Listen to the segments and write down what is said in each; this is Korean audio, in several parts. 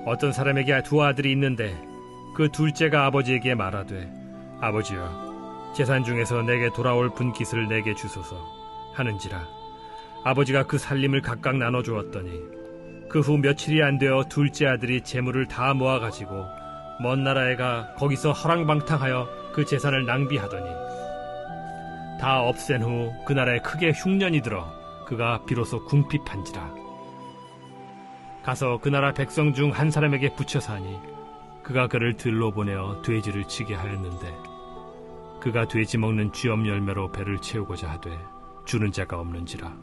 어떤 사람에게 두 아들이 있는데 그 둘째가 아버지에게 말하되 아버지여 재산 중에서 내게 돌아올 분깃을 내게 주소서 하는지라. 아버지가 그 살림을 각각 나눠주었더니 그 후 며칠이 안 되어 둘째 아들이 재물을 다 모아가지고 먼 나라에 가 거기서 허랑방탕하여 그 재산을 낭비하더니 다 없앤 후 그 나라에 크게 흉년이 들어 그가 비로소 궁핍한지라. 가서 그 나라 백성 중 한 사람에게 붙여 사니 그가 그를 들로 보내어 돼지를 치게 하였는데 그가 돼지 먹는 쥐엄 열매로 배를 채우고자 하되 주는 자가 없는지라.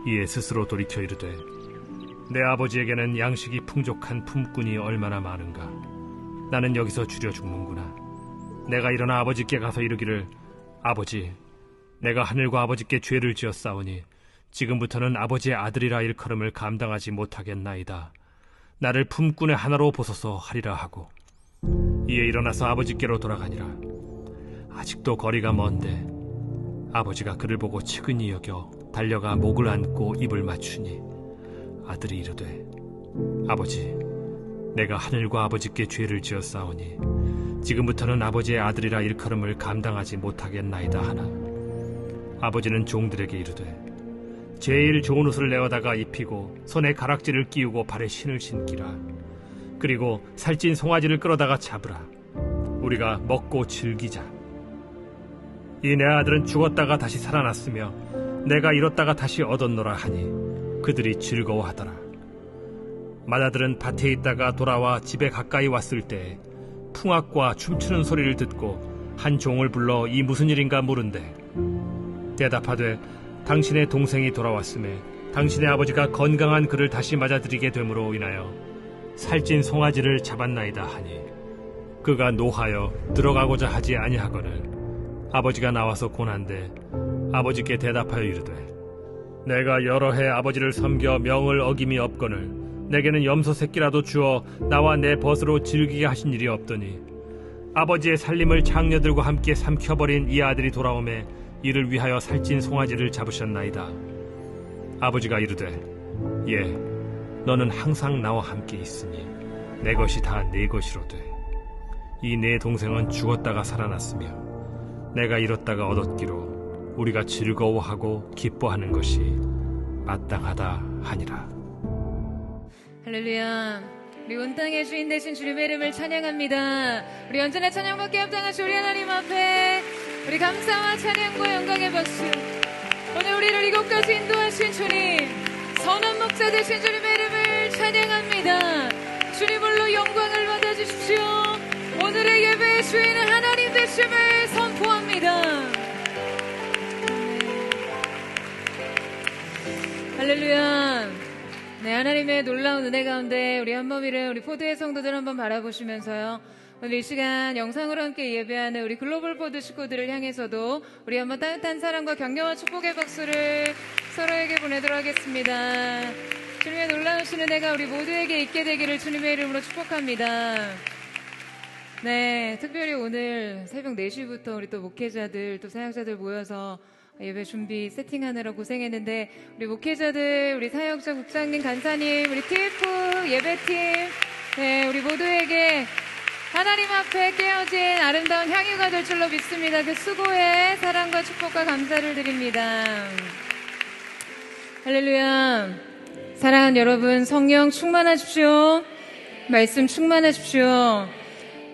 이에 스스로 돌이켜 이르되 내 아버지에게는 양식이 풍족한 품꾼이 얼마나 많은가. 나는 여기서 줄여 죽는구나. 내가 일어나 아버지께 가서 이르기를 아버지, 내가 하늘과 아버지께 죄를 지었사오니 지금부터는 아버지의 아들이라 일컬음을 감당하지 못하겠나이다. 나를 품꾼의 하나로 보소서 하리라 하고 이에 일어나서 아버지께로 돌아가니라. 아직도 거리가 먼데 아버지가 그를 보고 측은히 여겨 달려가 목을 안고 입을 맞추니 아들이 이르되 아버지, 내가 하늘과 아버지께 죄를 지었사오니 지금부터는 아버지의 아들이라 일컬음을 감당하지 못하겠나이다 하나 아버지는 종들에게 이르되 제일 좋은 옷을 내어다가 입히고 손에 가락지를 끼우고 발에 신을 신기라. 그리고 살찐 송아지를 끌어다가 잡으라. 우리가 먹고 즐기자. 이 내 아들은 죽었다가 다시 살아났으며 내가 잃었다가 다시 얻었노라 하니 그들이 즐거워하더라. 맏아들은 밭에 있다가 돌아와 집에 가까이 왔을 때 풍악과 춤추는 소리를 듣고 한 종을 불러 이 무슨 일인가 물은데 대답하되 당신의 동생이 돌아왔음에 당신의 아버지가 건강한 그를 다시 맞아들이게 됨으로 인하여 살찐 송아지를 잡았나이다 하니 그가 노하여 들어가고자 하지 아니하거늘 아버지가 나와서 고난데 아버지께 대답하여 이르되 내가 여러 해 아버지를 섬겨 명을 어김이 없거늘 내게는 염소 새끼라도 주어 나와 내 벗으로 즐기게 하신 일이 없더니 아버지의 살림을 장녀들과 함께 삼켜버린 이 아들이 돌아오매 이를 위하여 살찐 송아지를 잡으셨나이다. 아버지가 이르되 예, 너는 항상 나와 함께 있으니 내 것이 다 네 것이로되 이 내 동생은 죽었다가 살아났으며 내가 잃었다가 얻었기로 우리가 즐거워하고 기뻐하는 것이 마땅하다 하니라. 할렐루야. 우리 온 땅의 주인 되신 주님의 이름을 찬양합니다. 우리 언제나 찬양받게 합당하신 우리 하나님 앞에 우리 감사와 찬양과 영광의 박수. 오늘 우리를 이곳까지 인도하신 주님, 선한 목자 되신 주님의 이름을 찬양합니다. 주님 홀로 영광을 받아주십시오. 오늘의 예배의 주인은 하나님 되심을 선포합니다. 할렐루야. 네, 하나님의 놀라운 은혜 가운데 우리 한몸이를 우리 포드의 성도들 한번 바라보시면서요, 오늘 이 시간 영상으로 함께 예배하는 우리 글로벌 포드 식구들을 향해서도 우리 한번 따뜻한 사랑과 격려와 축복의 박수를 서로에게 보내도록 하겠습니다. 주님의 놀라우신 은혜가 우리 모두에게 있게 되기를 주님의 이름으로 축복합니다. 네, 특별히 오늘 새벽 4시부터 우리 또 목회자들 또 사역자들 모여서 예배 준비 세팅하느라 고생했는데 우리 목회자들, 우리 사역자 국장님, 간사님, 우리 TF 예배팀, 네, 우리 모두에게 하나님 앞에 깨어진 아름다운 향유가 될 줄로 믿습니다. 그 수고에 사랑과 축복과 감사를 드립니다. 할렐루야. 사랑하는 여러분, 성령 충만하십시오. 말씀 충만하십시오.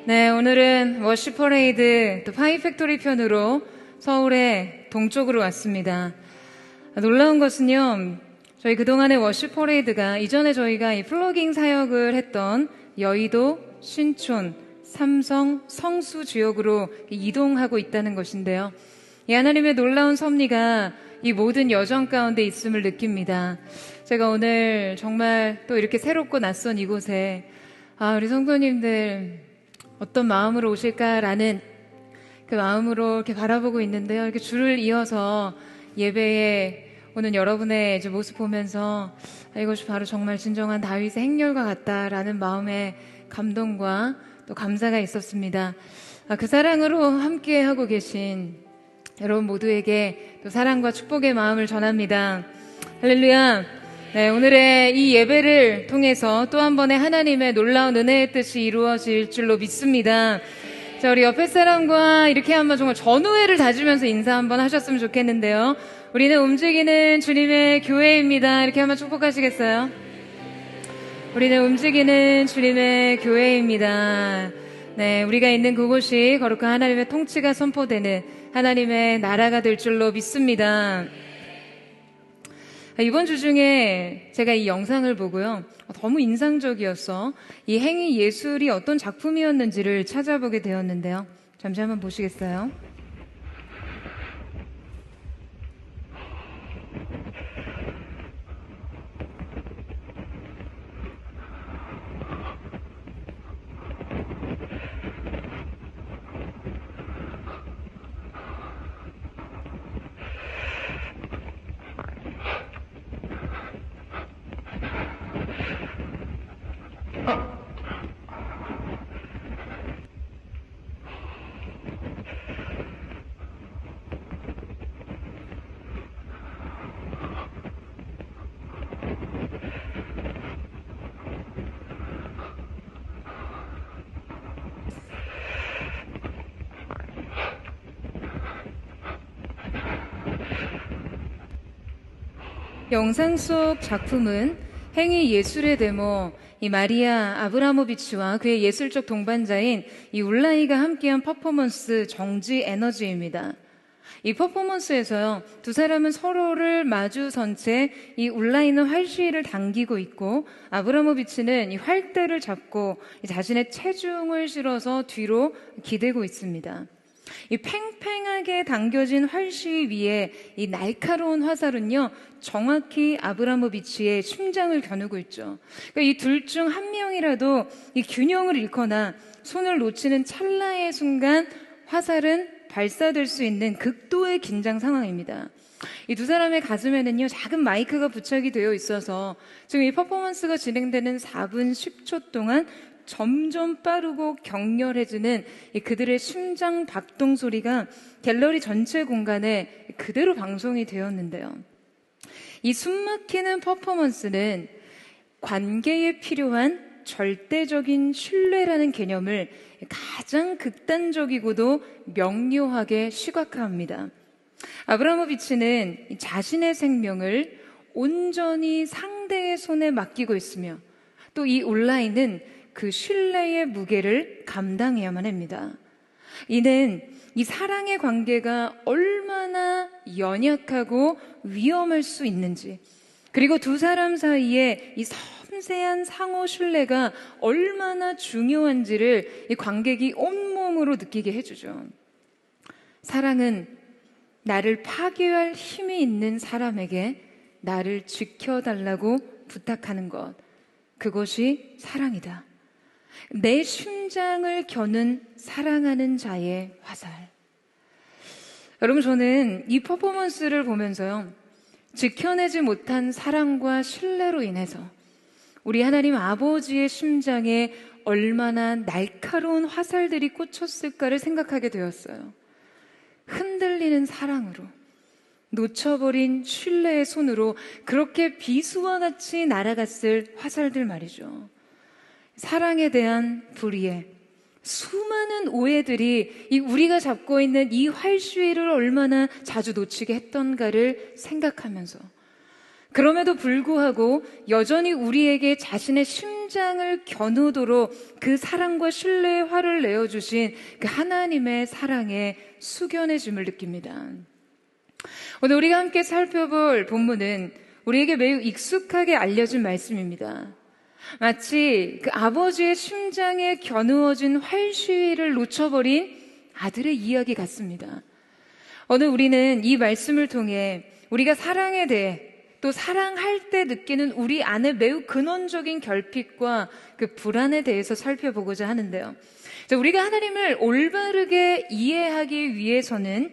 네, 오늘은 워십 퍼레이드 또 파이팩토리 편으로 서울의 동쪽으로 왔습니다. 놀라운 것은요, 저희 그동안의 워십 퍼레이드가 이전에 저희가 이 플로깅 사역을 했던 여의도, 신촌, 삼성, 성수 지역으로 이동하고 있다는 것인데요. 이 하나님의 놀라운 섭리가 이 모든 여정 가운데 있음을 느낍니다. 제가 오늘 정말 또 이렇게 새롭고 낯선 이곳에 우리 성도님들 어떤 마음으로 오실까라는 그 마음으로 이렇게 바라보고 있는데요. 이렇게 줄을 이어서 예배에 오는 여러분의 이제 모습 보면서 이것이 바로 정말 진정한 다윗의 행렬과 같다라는 마음의 감동과 또 감사가 있었습니다. 그 사랑으로 함께 하고 계신 여러분 모두에게 또 사랑과 축복의 마음을 전합니다. 할렐루야. 네, 오늘의 이 예배를 통해서 또 한 번의 하나님의 놀라운 은혜의 뜻이 이루어질 줄로 믿습니다. 자, 우리 옆에 사람과 이렇게 한번 정말 전우회를 다지면서 인사 한번 하셨으면 좋겠는데요. 우리는 움직이는 주님의 교회입니다. 이렇게 한번 축복하시겠어요? 우리는 움직이는 주님의 교회입니다. 네, 우리가 있는 그곳이 거룩한 하나님의 통치가 선포되는 하나님의 나라가 될 줄로 믿습니다. 이번 주 중에 제가 이 영상을 보고요, 너무 인상적이어서 이 행위 예술이 어떤 작품이었는지를 찾아보게 되었는데요. 잠시 한번 보시겠어요? 영상 속 작품은 행위 예술의 데모, 이 마리아 아브라모비치와 그의 예술적 동반자인 이 울라이가 함께한 퍼포먼스 정지 에너지입니다. 이 퍼포먼스에서요, 두 사람은 서로를 마주선 채 이 울라이는 활시위를 당기고 있고 아브라모비치는 이 활대를 잡고 자신의 체중을 실어서 뒤로 기대고 있습니다. 이 팽팽하게 당겨진 활시위 위에 이 날카로운 화살은요, 정확히 아브라모비치의 심장을 겨누고 있죠. 그러니까 이 둘 중 한 명이라도 이 균형을 잃거나 손을 놓치는 찰나의 순간 화살은 발사될 수 있는 극도의 긴장 상황입니다. 이 두 사람의 가슴에는요, 작은 마이크가 부착이 되어 있어서 지금 이 퍼포먼스가 진행되는 4분 10초 동안 점점 빠르고 격렬해지는 그들의 심장 박동 소리가 갤러리 전체 공간에 그대로 방송이 되었는데요. 이 숨막히는 퍼포먼스는 관계에 필요한 절대적인 신뢰라는 개념을 가장 극단적이고도 명료하게 시각화합니다. 아브라모비치는 자신의 생명을 온전히 상대의 손에 맡기고 있으며 또 이 울라이는 그 신뢰의 무게를 감당해야만 합니다. 이는 이 사랑의 관계가 얼마나 연약하고 위험할 수 있는지, 그리고 두 사람 사이에 이 섬세한 상호 신뢰가 얼마나 중요한지를 이 관객이 온몸으로 느끼게 해주죠. 사랑은 나를 파괴할 힘이 있는 사람에게 나를 지켜달라고 부탁하는 것, 그것이 사랑이다. 내 심장을 겨눈 사랑하는 자의 화살. 여러분, 저는 이 퍼포먼스를 보면서요, 지켜내지 못한 사랑과 신뢰로 인해서 우리 하나님 아버지의 심장에 얼마나 날카로운 화살들이 꽂혔을까를 생각하게 되었어요. 흔들리는 사랑으로, 놓쳐버린 신뢰의 손으로 그렇게 비수와 같이 날아갔을 화살들 말이죠. 사랑에 대한 불이해, 수많은 오해들이 우리가 잡고 있는 이 활시위를 얼마나 자주 놓치게 했던가를 생각하면서, 그럼에도 불구하고 여전히 우리에게 자신의 심장을 겨누도록 그 사랑과 신뢰의 화를 내어주신 그 하나님의 사랑에 숙연해짐을 느낍니다. 오늘 우리가 함께 살펴볼 본문은 우리에게 매우 익숙하게 알려진 말씀입니다. 마치 그 아버지의 심장에 겨누어진 활시위를 놓쳐버린 아들의 이야기 같습니다. 오늘 우리는 이 말씀을 통해 우리가 사랑에 대해, 또 사랑할 때 느끼는 우리 안에 매우 근원적인 결핍과 그 불안에 대해서 살펴보고자 하는데요. 우리가 하나님을 올바르게 이해하기 위해서는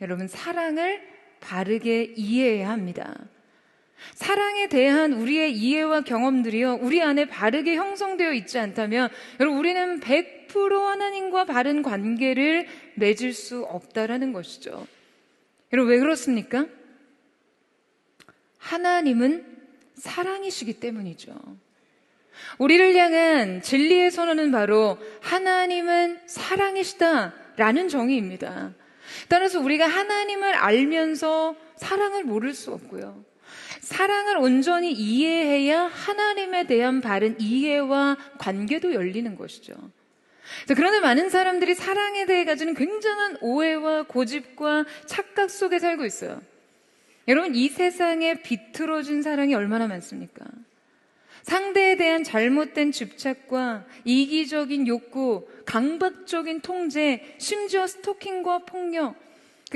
여러분, 사랑을 바르게 이해해야 합니다. 사랑에 대한 우리의 이해와 경험들이요, 우리 안에 바르게 형성되어 있지 않다면 여러분, 우리는 100% 하나님과 바른 관계를 맺을 수 없다라는 것이죠. 여러분, 왜 그렇습니까? 하나님은 사랑이시기 때문이죠. 우리를 향한 진리의 선언은 바로 하나님은 사랑이시다라는 정의입니다. 따라서 우리가 하나님을 알면서 사랑을 모를 수 없고요. 사랑을 온전히 이해해야 하나님에 대한 바른 이해와 관계도 열리는 것이죠. 그런데 많은 사람들이 사랑에 대해 가지는 굉장한 오해와 고집과 착각 속에 살고 있어요. 여러분, 이 세상에 비틀어진 사랑이 얼마나 많습니까? 상대에 대한 잘못된 집착과 이기적인 욕구, 강박적인 통제, 심지어 스토킹과 폭력,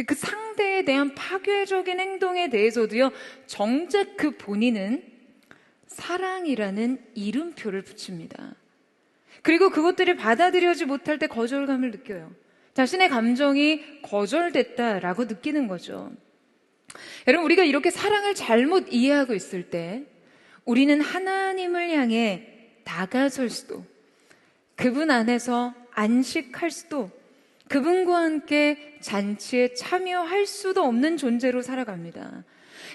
그 상대에 대한 파괴적인 행동에 대해서도요, 정작 그 본인은 사랑이라는 이름표를 붙입니다. 그리고 그것들이 받아들여지 못할 때 거절감을 느껴요. 자신의 감정이 거절됐다라고 느끼는 거죠. 여러분, 우리가 이렇게 사랑을 잘못 이해하고 있을 때 우리는 하나님을 향해 다가설 수도, 그분 안에서 안식할 수도, 그분과 함께 잔치에 참여할 수도 없는 존재로 살아갑니다.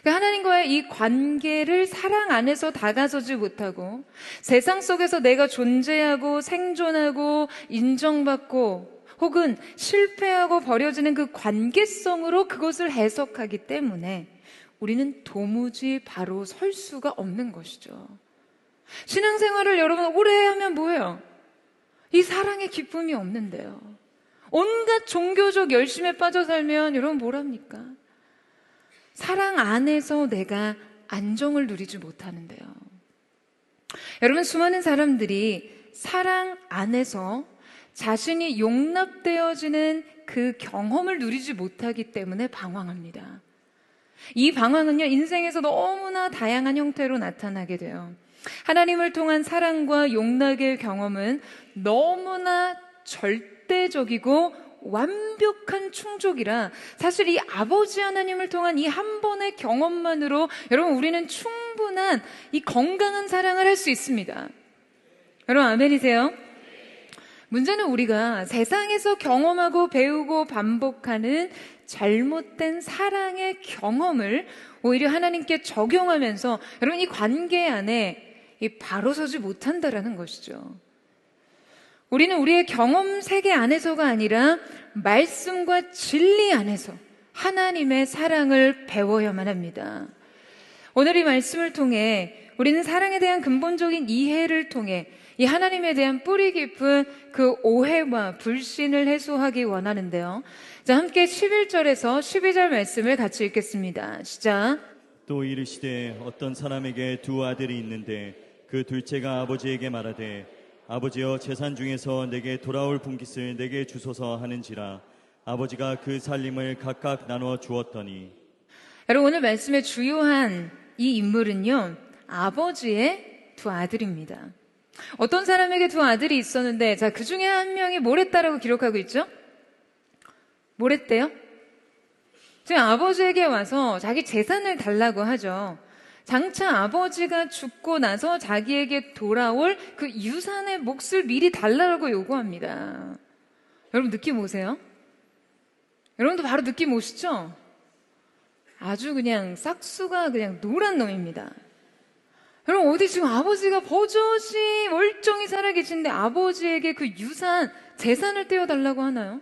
하나님과의 이 관계를 사랑 안에서 다가서지 못하고 세상 속에서 내가 존재하고 생존하고 인정받고 혹은 실패하고 버려지는 그 관계성으로 그것을 해석하기 때문에 우리는 도무지 바로 설 수가 없는 것이죠. 신앙생활을 여러분 오래 하면 뭐예요? 이 사랑의 기쁨이 없는데요. 온갖 종교적 열심에 빠져 살면 여러분 뭐랍니까? 사랑 안에서 내가 안정을 누리지 못하는데요. 여러분, 수많은 사람들이 사랑 안에서 자신이 용납되어지는 그 경험을 누리지 못하기 때문에 방황합니다. 이 방황은요, 인생에서 너무나 다양한 형태로 나타나게 돼요. 하나님을 통한 사랑과 용납의 경험은 너무나 절대적이고 완벽한 충족이라 사실 이 아버지 하나님을 통한 이 한 번의 경험만으로 여러분 우리는 충분한 이 건강한 사랑을 할 수 있습니다. 여러분 아멘이세요? 문제는 우리가 세상에서 경험하고 배우고 반복하는 잘못된 사랑의 경험을 오히려 하나님께 적용하면서 여러분 이 관계 안에 바로 서지 못한다라는 것이죠. 우리는 우리의 경험 세계 안에서가 아니라 말씀과 진리 안에서 하나님의 사랑을 배워야만 합니다. 오늘 이 말씀을 통해 우리는 사랑에 대한 근본적인 이해를 통해 이 하나님에 대한 뿌리 깊은 그 오해와 불신을 해소하기 원하는데요. 자, 함께 11절에서 12절 말씀을 같이 읽겠습니다. 시작. 또 이르시되 어떤 사람에게 두 아들이 있는데 그 둘째가 아버지에게 말하되 아버지여 재산 중에서 내게 돌아올 분깃을 내게 주소서 하는지라 아버지가 그 살림을 각각 나누어 주었더니. 여러분 오늘 말씀의 주요한 이 인물은요 아버지의 두 아들입니다. 어떤 사람에게 두 아들이 있었는데 자, 그 중에 한 명이 뭘 했다라고 기록하고 있죠? 뭘 했대요? 지금 아버지에게 와서 자기 재산을 달라고 하죠. 장차 아버지가 죽고 나서 자기에게 돌아올 그 유산의 몫을 미리 달라고 요구합니다. 여러분 느낌 오세요? 여러분도 바로 느낌 오시죠? 아주 그냥 싹수가 그냥 노란 놈입니다. 여러분 어디 지금 아버지가 버젓이 멀쩡히 살아계신데 아버지에게 그 유산, 재산을 떼어달라고 하나요?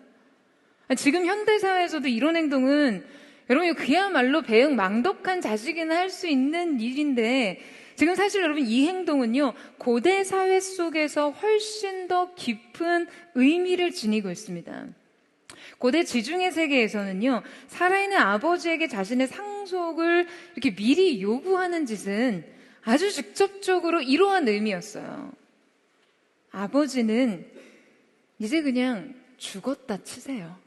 지금 현대사회에서도 이런 행동은 여러분 그야말로 배은망덕한 자식이나 할 수 있는 일인데 지금 사실 여러분 이 행동은요 고대 사회 속에서 훨씬 더 깊은 의미를 지니고 있습니다. 고대 지중해 세계에서는요 살아있는 아버지에게 자신의 상속을 이렇게 미리 요구하는 짓은 아주 직접적으로 이러한 의미였어요. 아버지는 이제 그냥 죽었다 치세요.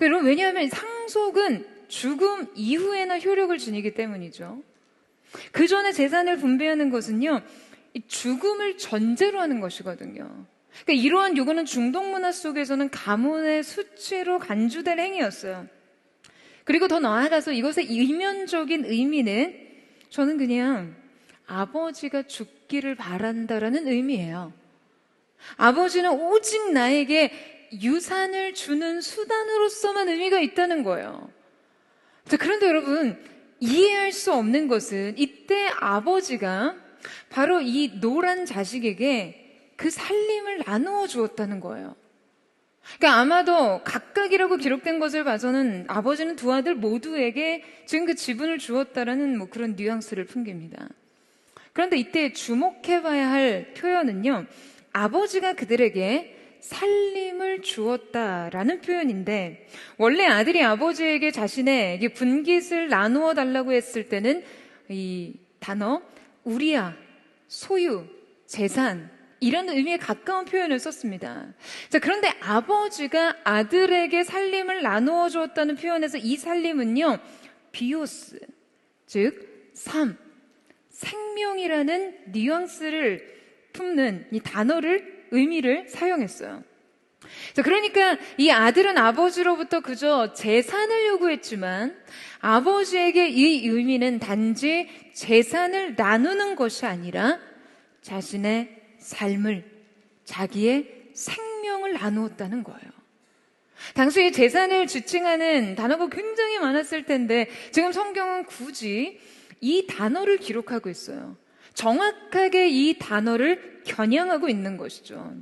여러분 왜냐하면 상속은 죽음 이후에나 효력을 지니기 때문이죠. 그 전에 재산을 분배하는 것은요 이 죽음을 전제로 하는 것이거든요. 그러니까 이러한 요구는 중동 문화 속에서는 가문의 수치로 간주될 행위였어요. 그리고 더 나아가서 이것의 이면적인 의미는 저는 그냥 아버지가 죽기를 바란다라는 의미예요. 아버지는 오직 나에게 유산을 주는 수단으로서만 의미가 있다는 거예요. 자, 그런데 여러분 이해할 수 없는 것은 이때 아버지가 바로 이 노란 자식에게 그 살림을 나누어 주었다는 거예요. 그러니까 아마도 각각이라고 기록된 것을 봐서는 아버지는 두 아들 모두에게 지금 그 지분을 주었다라는 뭐 그런 뉘앙스를 풍깁니다. 그런데 이때 주목해봐야 할 표현은요, 아버지가 그들에게 살림을 주었다라는 표현인데, 원래 아들이 아버지에게 자신의 분깃을 나누어 달라고 했을 때는 이 단어 우리야, 소유, 재산 이런 의미에 가까운 표현을 썼습니다. 자, 그런데 아버지가 아들에게 살림을 나누어 주었다는 표현에서 이 살림은요, 비오스, 즉 삶, 생명이라는 뉘앙스를 품는 이 단어를, 의미를 사용했어요. 자, 그러니까 이 아들은 아버지로부터 그저 재산을 요구했지만 아버지에게 이 의미는 단지 재산을 나누는 것이 아니라 자신의 삶을, 자기의 생명을 나누었다는 거예요. 당시 재산을 지칭하는 단어가 굉장히 많았을 텐데 지금 성경은 굳이 이 단어를 기록하고 있어요. 정확하게 이 단어를 겨냥하고 있는 것이죠.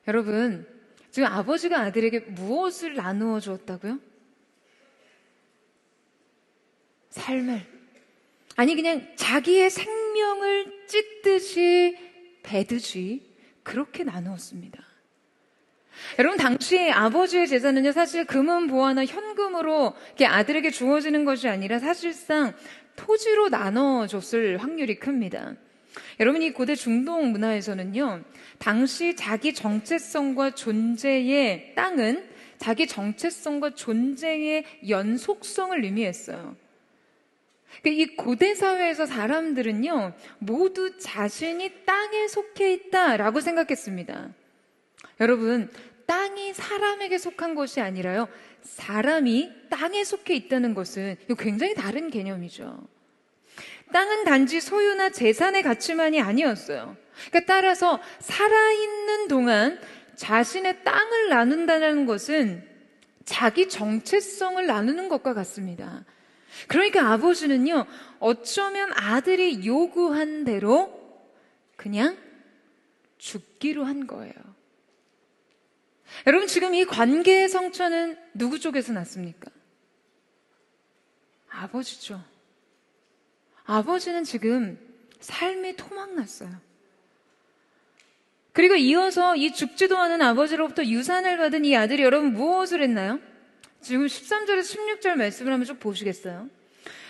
여러분, 지금 아버지가 아들에게 무엇을 나누어 주었다고요? 삶을. 아니, 그냥 자기의 생명을 찢듯이 배듯이 그렇게 나누었습니다. 여러분, 당시에 아버지의 재산은요, 사실 금은 보화나 현금으로 이렇게 아들에게 주어지는 것이 아니라 사실상 토지로 나눠줬을 확률이 큽니다. 여러분, 이 고대 중동 문화에서는요, 당시 자기 정체성과 존재의 땅은 자기 정체성과 존재의 연속성을 의미했어요. 이 고대 사회에서 사람들은요, 모두 자신이 땅에 속해 있다라고 생각했습니다. 여러분, 땅이 사람에게 속한 것이 아니라요, 사람이 땅에 속해 있다는 것은 굉장히 다른 개념이죠. 땅은 단지 소유나 재산의 가치만이 아니었어요. 그러니까 따라서 살아있는 동안 자신의 땅을 나눈다는 것은 자기 정체성을 나누는 것과 같습니다. 그러니까 아버지는요, 어쩌면 아들이 요구한 대로 그냥 죽기로 한 거예요. 여러분, 지금 이 관계의 성취는 누구 쪽에서 났습니까? 아버지죠. 아버지는 지금 삶이 토막났어요. 그리고 이어서 이 죽지도 않은 아버지로부터 유산을 받은 이 아들이 여러분 무엇을 했나요? 지금 13절에서 16절 말씀을 한번 쭉 보시겠어요?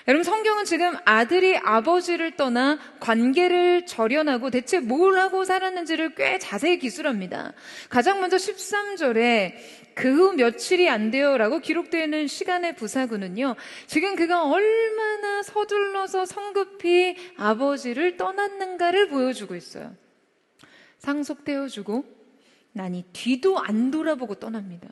여러분, 성경은 지금 아들이 아버지를 떠나 관계를 절연하고 대체 뭘 하고 살았는지를 꽤 자세히 기술합니다. 가장 먼저 13절에 그 후 며칠이 안 되어라고 기록되어 있는 시간의 부사구는요, 지금 그가 얼마나 서둘러서 성급히 아버지를 떠났는가를 보여주고 있어요. 상속되어주고 나니 뒤도 안 돌아보고 떠납니다.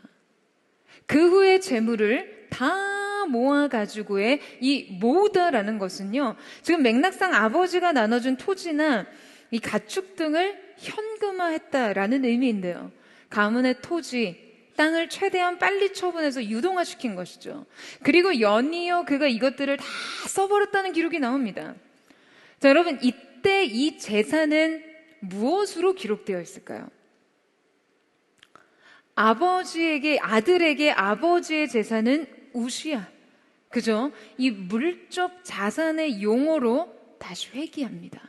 그 후의 재물을 다 모아가지고의 이 모으다라는 것은요, 지금 맥락상 아버지가 나눠준 토지나 이 가축 등을 현금화했다라는 의미인데요. 가문의 토지, 땅을 최대한 빨리 처분해서 유동화시킨 것이죠. 그리고 연이어 그가 이것들을 다 써버렸다는 기록이 나옵니다. 자, 여러분, 이때 이 재산은 무엇으로 기록되어 있을까요? 아들에게 아버지의 재산은 우시야. 그죠? 이 물적 자산의 용어로 다시 회귀합니다.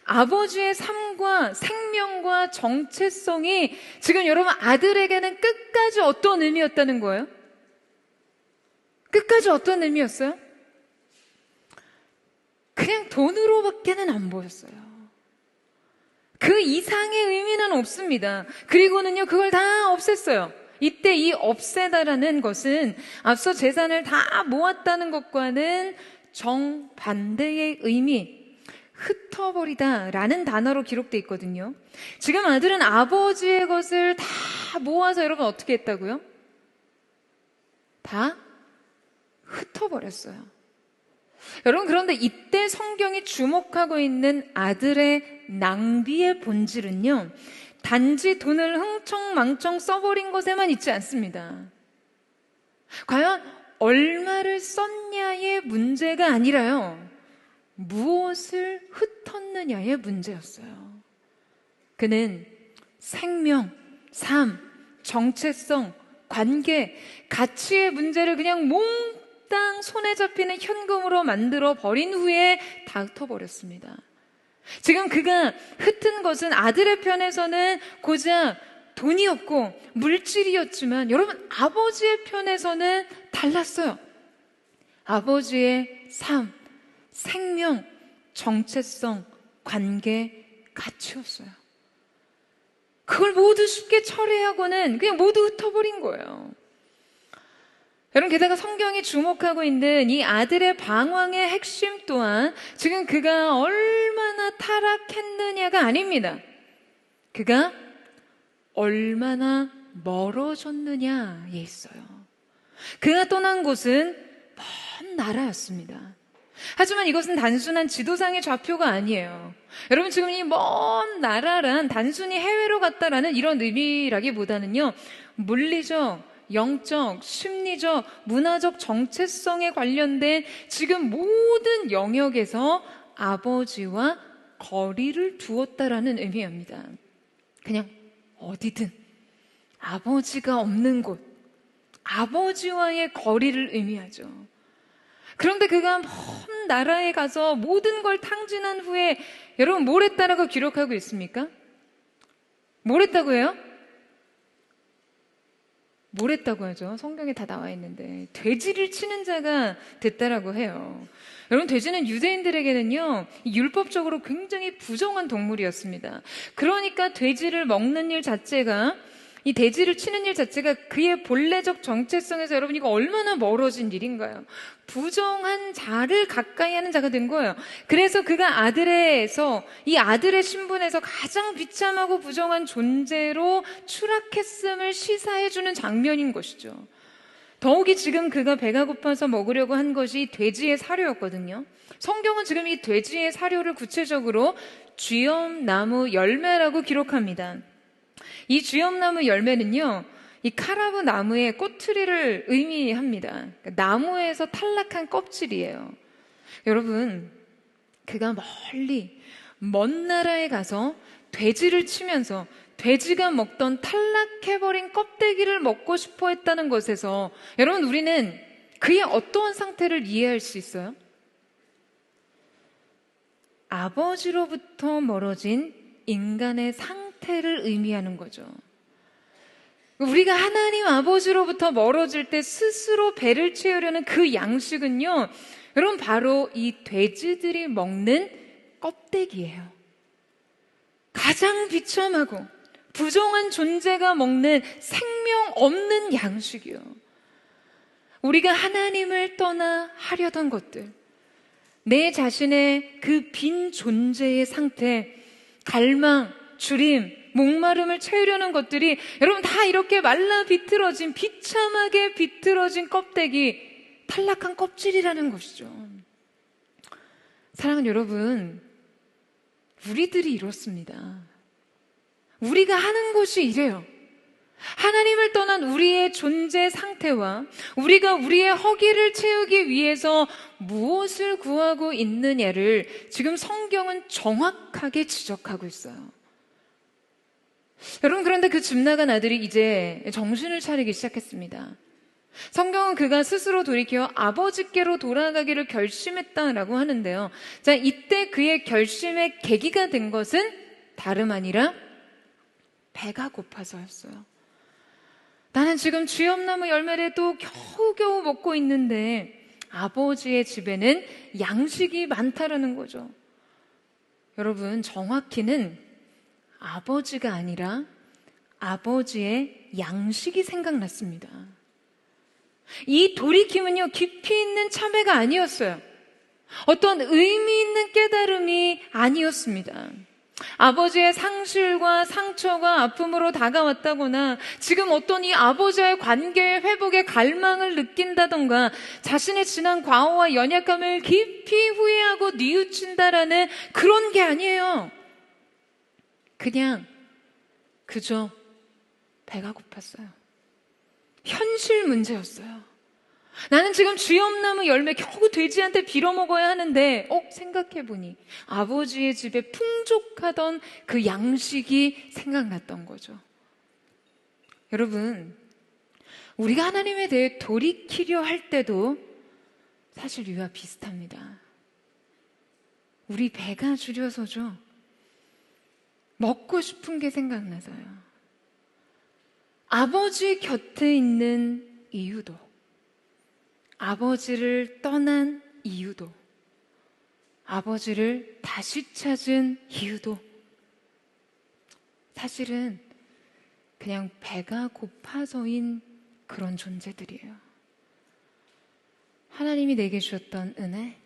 아버지의 삶과 생명과 정체성이 지금 여러분 아들에게는 끝까지 어떤 의미였다는 거예요? 끝까지 어떤 의미였어요? 그냥 돈으로밖에는 안 보였어요. 그 이상의 의미는 없습니다. 그리고는요, 그걸 다 없앴어요. 이때 이 없애다라는 것은 앞서 재산을 다 모았다는 것과는 정반대의 의미, 흩어버리다라는 단어로 기록되어 있거든요. 지금 아들은 아버지의 것을 다 모아서 여러분 어떻게 했다고요? 다 흩어버렸어요. 여러분, 그런데 이때 성경이 주목하고 있는 아들의 낭비의 본질은요, 단지 돈을 흥청망청 써버린 것에만 있지 않습니다. 과연 얼마를 썼냐에 흩었느냐의 문제가 아니라요, 무엇을 흩었느냐의 문제였어요. 그는 생명, 삶, 정체성, 관계, 가치의 문제를 그냥 몽땅 손에 잡히는 현금으로 만들어 버린 후에 다 흩어버렸습니다. 지금 그가 흩은 것은 아들의 편에서는 고작 돈이었고 물질이었지만, 여러분, 아버지의 편에서는 달랐어요. 아버지의 삶, 생명, 정체성, 관계, 가치였어요. 그걸 모두 쉽게 철회하고는 그냥 모두 흩어버린 거예요. 여러분, 게다가 성경이 주목하고 있는 이 아들의 방황의 핵심 또한 지금 그가 얼마나 타락했느냐가 아닙니다. 그가 얼마나 멀어졌느냐에 있어요. 그가 떠난 곳은 먼 나라였습니다. 하지만 이것은 단순한 지도상의 좌표가 아니에요. 여러분, 지금 이 먼 나라란 단순히 해외로 갔다라는 이런 의미라기보다는요, 물리적, 영적, 심리적, 문화적 정체성에 관련된 지금 모든 영역에서 아버지와 거리를 두었다라는 의미입니다. 그냥 어디든 아버지가 없는 곳, 아버지와의 거리를 의미하죠. 그런데 그가 먼 나라에 가서 모든 걸 탕진한 후에 여러분, 뭘 했다라고 기록하고 있습니까? 뭘 했다고 해요? 뭘 했다고 하죠? 성경에 다 나와 있는데 돼지를 치는 자가 됐다라고 해요. 여러분, 돼지는 유대인들에게는요, 율법적으로 굉장히 부정한 동물이었습니다. 그러니까 돼지를 먹는 일 자체가, 이 돼지를 치는 일 자체가 그의 본래적 정체성에서, 여러분, 이거 얼마나 멀어진 일인가요? 부정한 자를 가까이 하는 자가 된 거예요. 그래서 그가 아들에서, 이 아들의 신분에서 가장 비참하고 부정한 존재로 추락했음을 시사해주는 장면인 것이죠. 더욱이 지금 그가 배가 고파서 먹으려고 한 것이 돼지의 사료였거든요. 성경은 지금 이 돼지의 사료를 구체적으로 쥐엄나무 열매라고 기록합니다. 이 쥐엄나무 열매는요, 이 카라브 나무의 꼬투리를 의미합니다. 그러니까 나무에서 탈락한 껍질이에요. 여러분, 그가 멀리 먼 나라에 가서 돼지를 치면서 돼지가 먹던 탈락해버린 껍데기를 먹고 싶어 했다는 것에서, 여러분, 우리는 그의 어떠한 상태를 이해할 수 있어요? 아버지로부터 멀어진 인간의 상태를 의미하는 거죠. 우리가 하나님 아버지로부터 멀어질 때 스스로 배를 채우려는 그 양식은요, 여러분, 바로 이 돼지들이 먹는 껍데기예요. 가장 비참하고 부정한 존재가 먹는 생명 없는 양식이요. 우리가 하나님을 떠나 하려던 것들, 내 자신의 그 빈 존재의 상태, 갈망, 주림, 목마름을 채우려는 것들이, 여러분, 다 이렇게 말라 비틀어진, 비참하게 비틀어진 껍데기, 탈락한 껍질이라는 것이죠. 사랑하는 여러분, 우리들이 이렇습니다. 우리가 하는 것이 이래요. 하나님을 떠난 우리의 존재 상태와 우리가 우리의 허기를 채우기 위해서 무엇을 구하고 있느냐를 지금 성경은 정확하게 지적하고 있어요. 여러분, 그런데 그 집 나간 아들이 이제 정신을 차리기 시작했습니다. 성경은 그가 스스로 돌이켜 아버지께로 돌아가기를 결심했다라고 하는데요. 자, 이때 그의 결심의 계기가 된 것은 다름 아니라 배가 고파서였어요. 나는 지금 쥐엄나무 열매를 또 겨우겨우 먹고 있는데 아버지의 집에는 양식이 많다라는 거죠. 여러분, 정확히는 아버지가 아니라 아버지의 양식이 생각났습니다. 이 돌이킴은요, 깊이 있는 참회가 아니었어요. 어떤 의미 있는 깨달음이 아니었습니다. 아버지의 상실과 상처가 아픔으로 다가왔다거나, 지금 어떤 이 아버지와의 관계의 회복에 갈망을 느낀다던가, 자신의 지난 과오와 연약감을 깊이 후회하고 뉘우친다라는 그런 게 아니에요. 그냥 그저 배가 고팠어요. 현실 문제였어요. 나는 지금 쥐엄나무 열매 겨우 돼지한테 빌어먹어야 하는데 생각해보니 아버지의 집에 풍족하던 그 양식이 생각났던 거죠. 여러분, 우리가 하나님에 대해 돌이키려 할 때도 사실 이와 비슷합니다. 우리 배가 줄여서죠. 먹고 싶은 게 생각나서요. 아버지 곁에 있는 이유도, 아버지를 떠난 이유도, 아버지를 다시 찾은 이유도 사실은 그냥 배가 고파서인 그런 존재들이에요. 하나님이 내게 주셨던 은혜,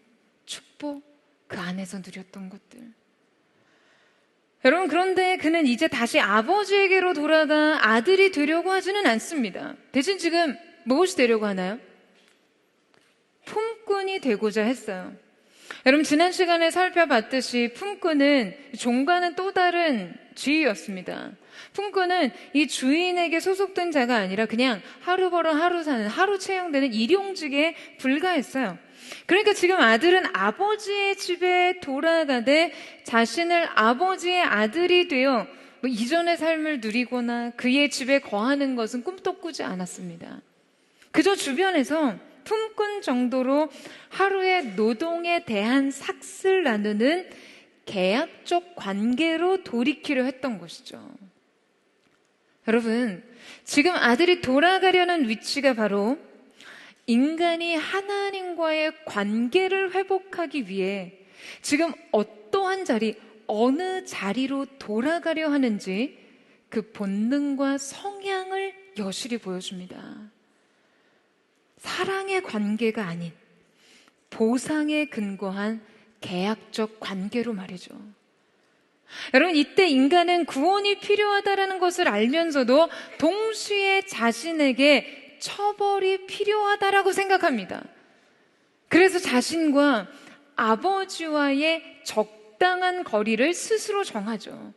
축복, 그 안에서 누렸던 것들. 여러분, 그런데 그는 이제 다시 아버지에게로 돌아가 아들이 되려고 하지는 않습니다. 대신 지금 무엇이 되려고 하나요? 품꾼이 되고자 했어요. 여러분, 지난 시간에 살펴봤듯이 품꾼은 종과는 또 다른 지위였습니다. 품꾼은 이 주인에게 소속된 자가 아니라 그냥 하루 벌어 하루 사는, 하루 채용되는 일용직에 불과했어요. 그러니까 지금 아들은 아버지의 집에 돌아가되 자신을 아버지의 아들이 되어 이전의 삶을 누리거나 그의 집에 거하는 것은 꿈도 꾸지 않았습니다. 그저 주변에서 품꾼 정도로 하루의 노동에 대한 삭슬 나누는 계약적 관계로 돌이키려 했던 것이죠. 여러분, 지금 아들이 돌아가려는 위치가 바로 인간이 하나님과의 관계를 회복하기 위해 지금 어떠한 자리, 어느 자리로 돌아가려 하는지 그 본능과 성향을 여실히 보여줍니다. 사랑의 관계가 아닌 보상에 근거한 계약적 관계로 말이죠. 여러분, 이때 인간은 구원이 필요하다는 것을 알면서도 동시에 자신에게 처벌이 필요하다라고 생각합니다. 그래서 자신과 아버지와의 적당한 거리를 스스로 정하죠.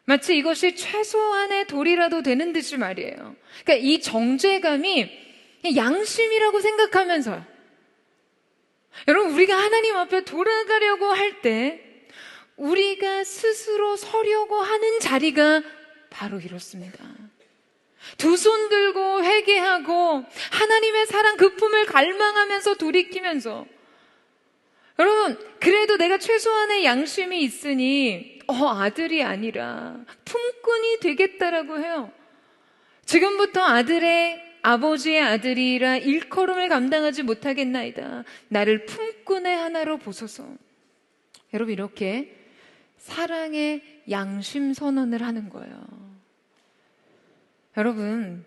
마치 이것이 최소한의 도리라도 되는 듯이 말이에요. 그러니까 이 정죄감이 양심이라고 생각하면서요. 여러분, 우리가 하나님 앞에 돌아가려고 할 때 우리가 스스로 서려고 하는 자리가 바로 이렇습니다. 두 손 들고 회개하고 하나님의 사랑 그 품을 갈망하면서 돌이키면서, 여러분, 그래도 내가 최소한의 양심이 있으니 아들이 아니라 품꾼이 되겠다라고 해요. 지금부터 아버지의 아들이라 일컬음을 감당하지 못하겠나이다. 나를 품꾼의 하나로 보소서. 여러분, 이렇게 사랑의 양심 선언을 하는 거예요. 여러분,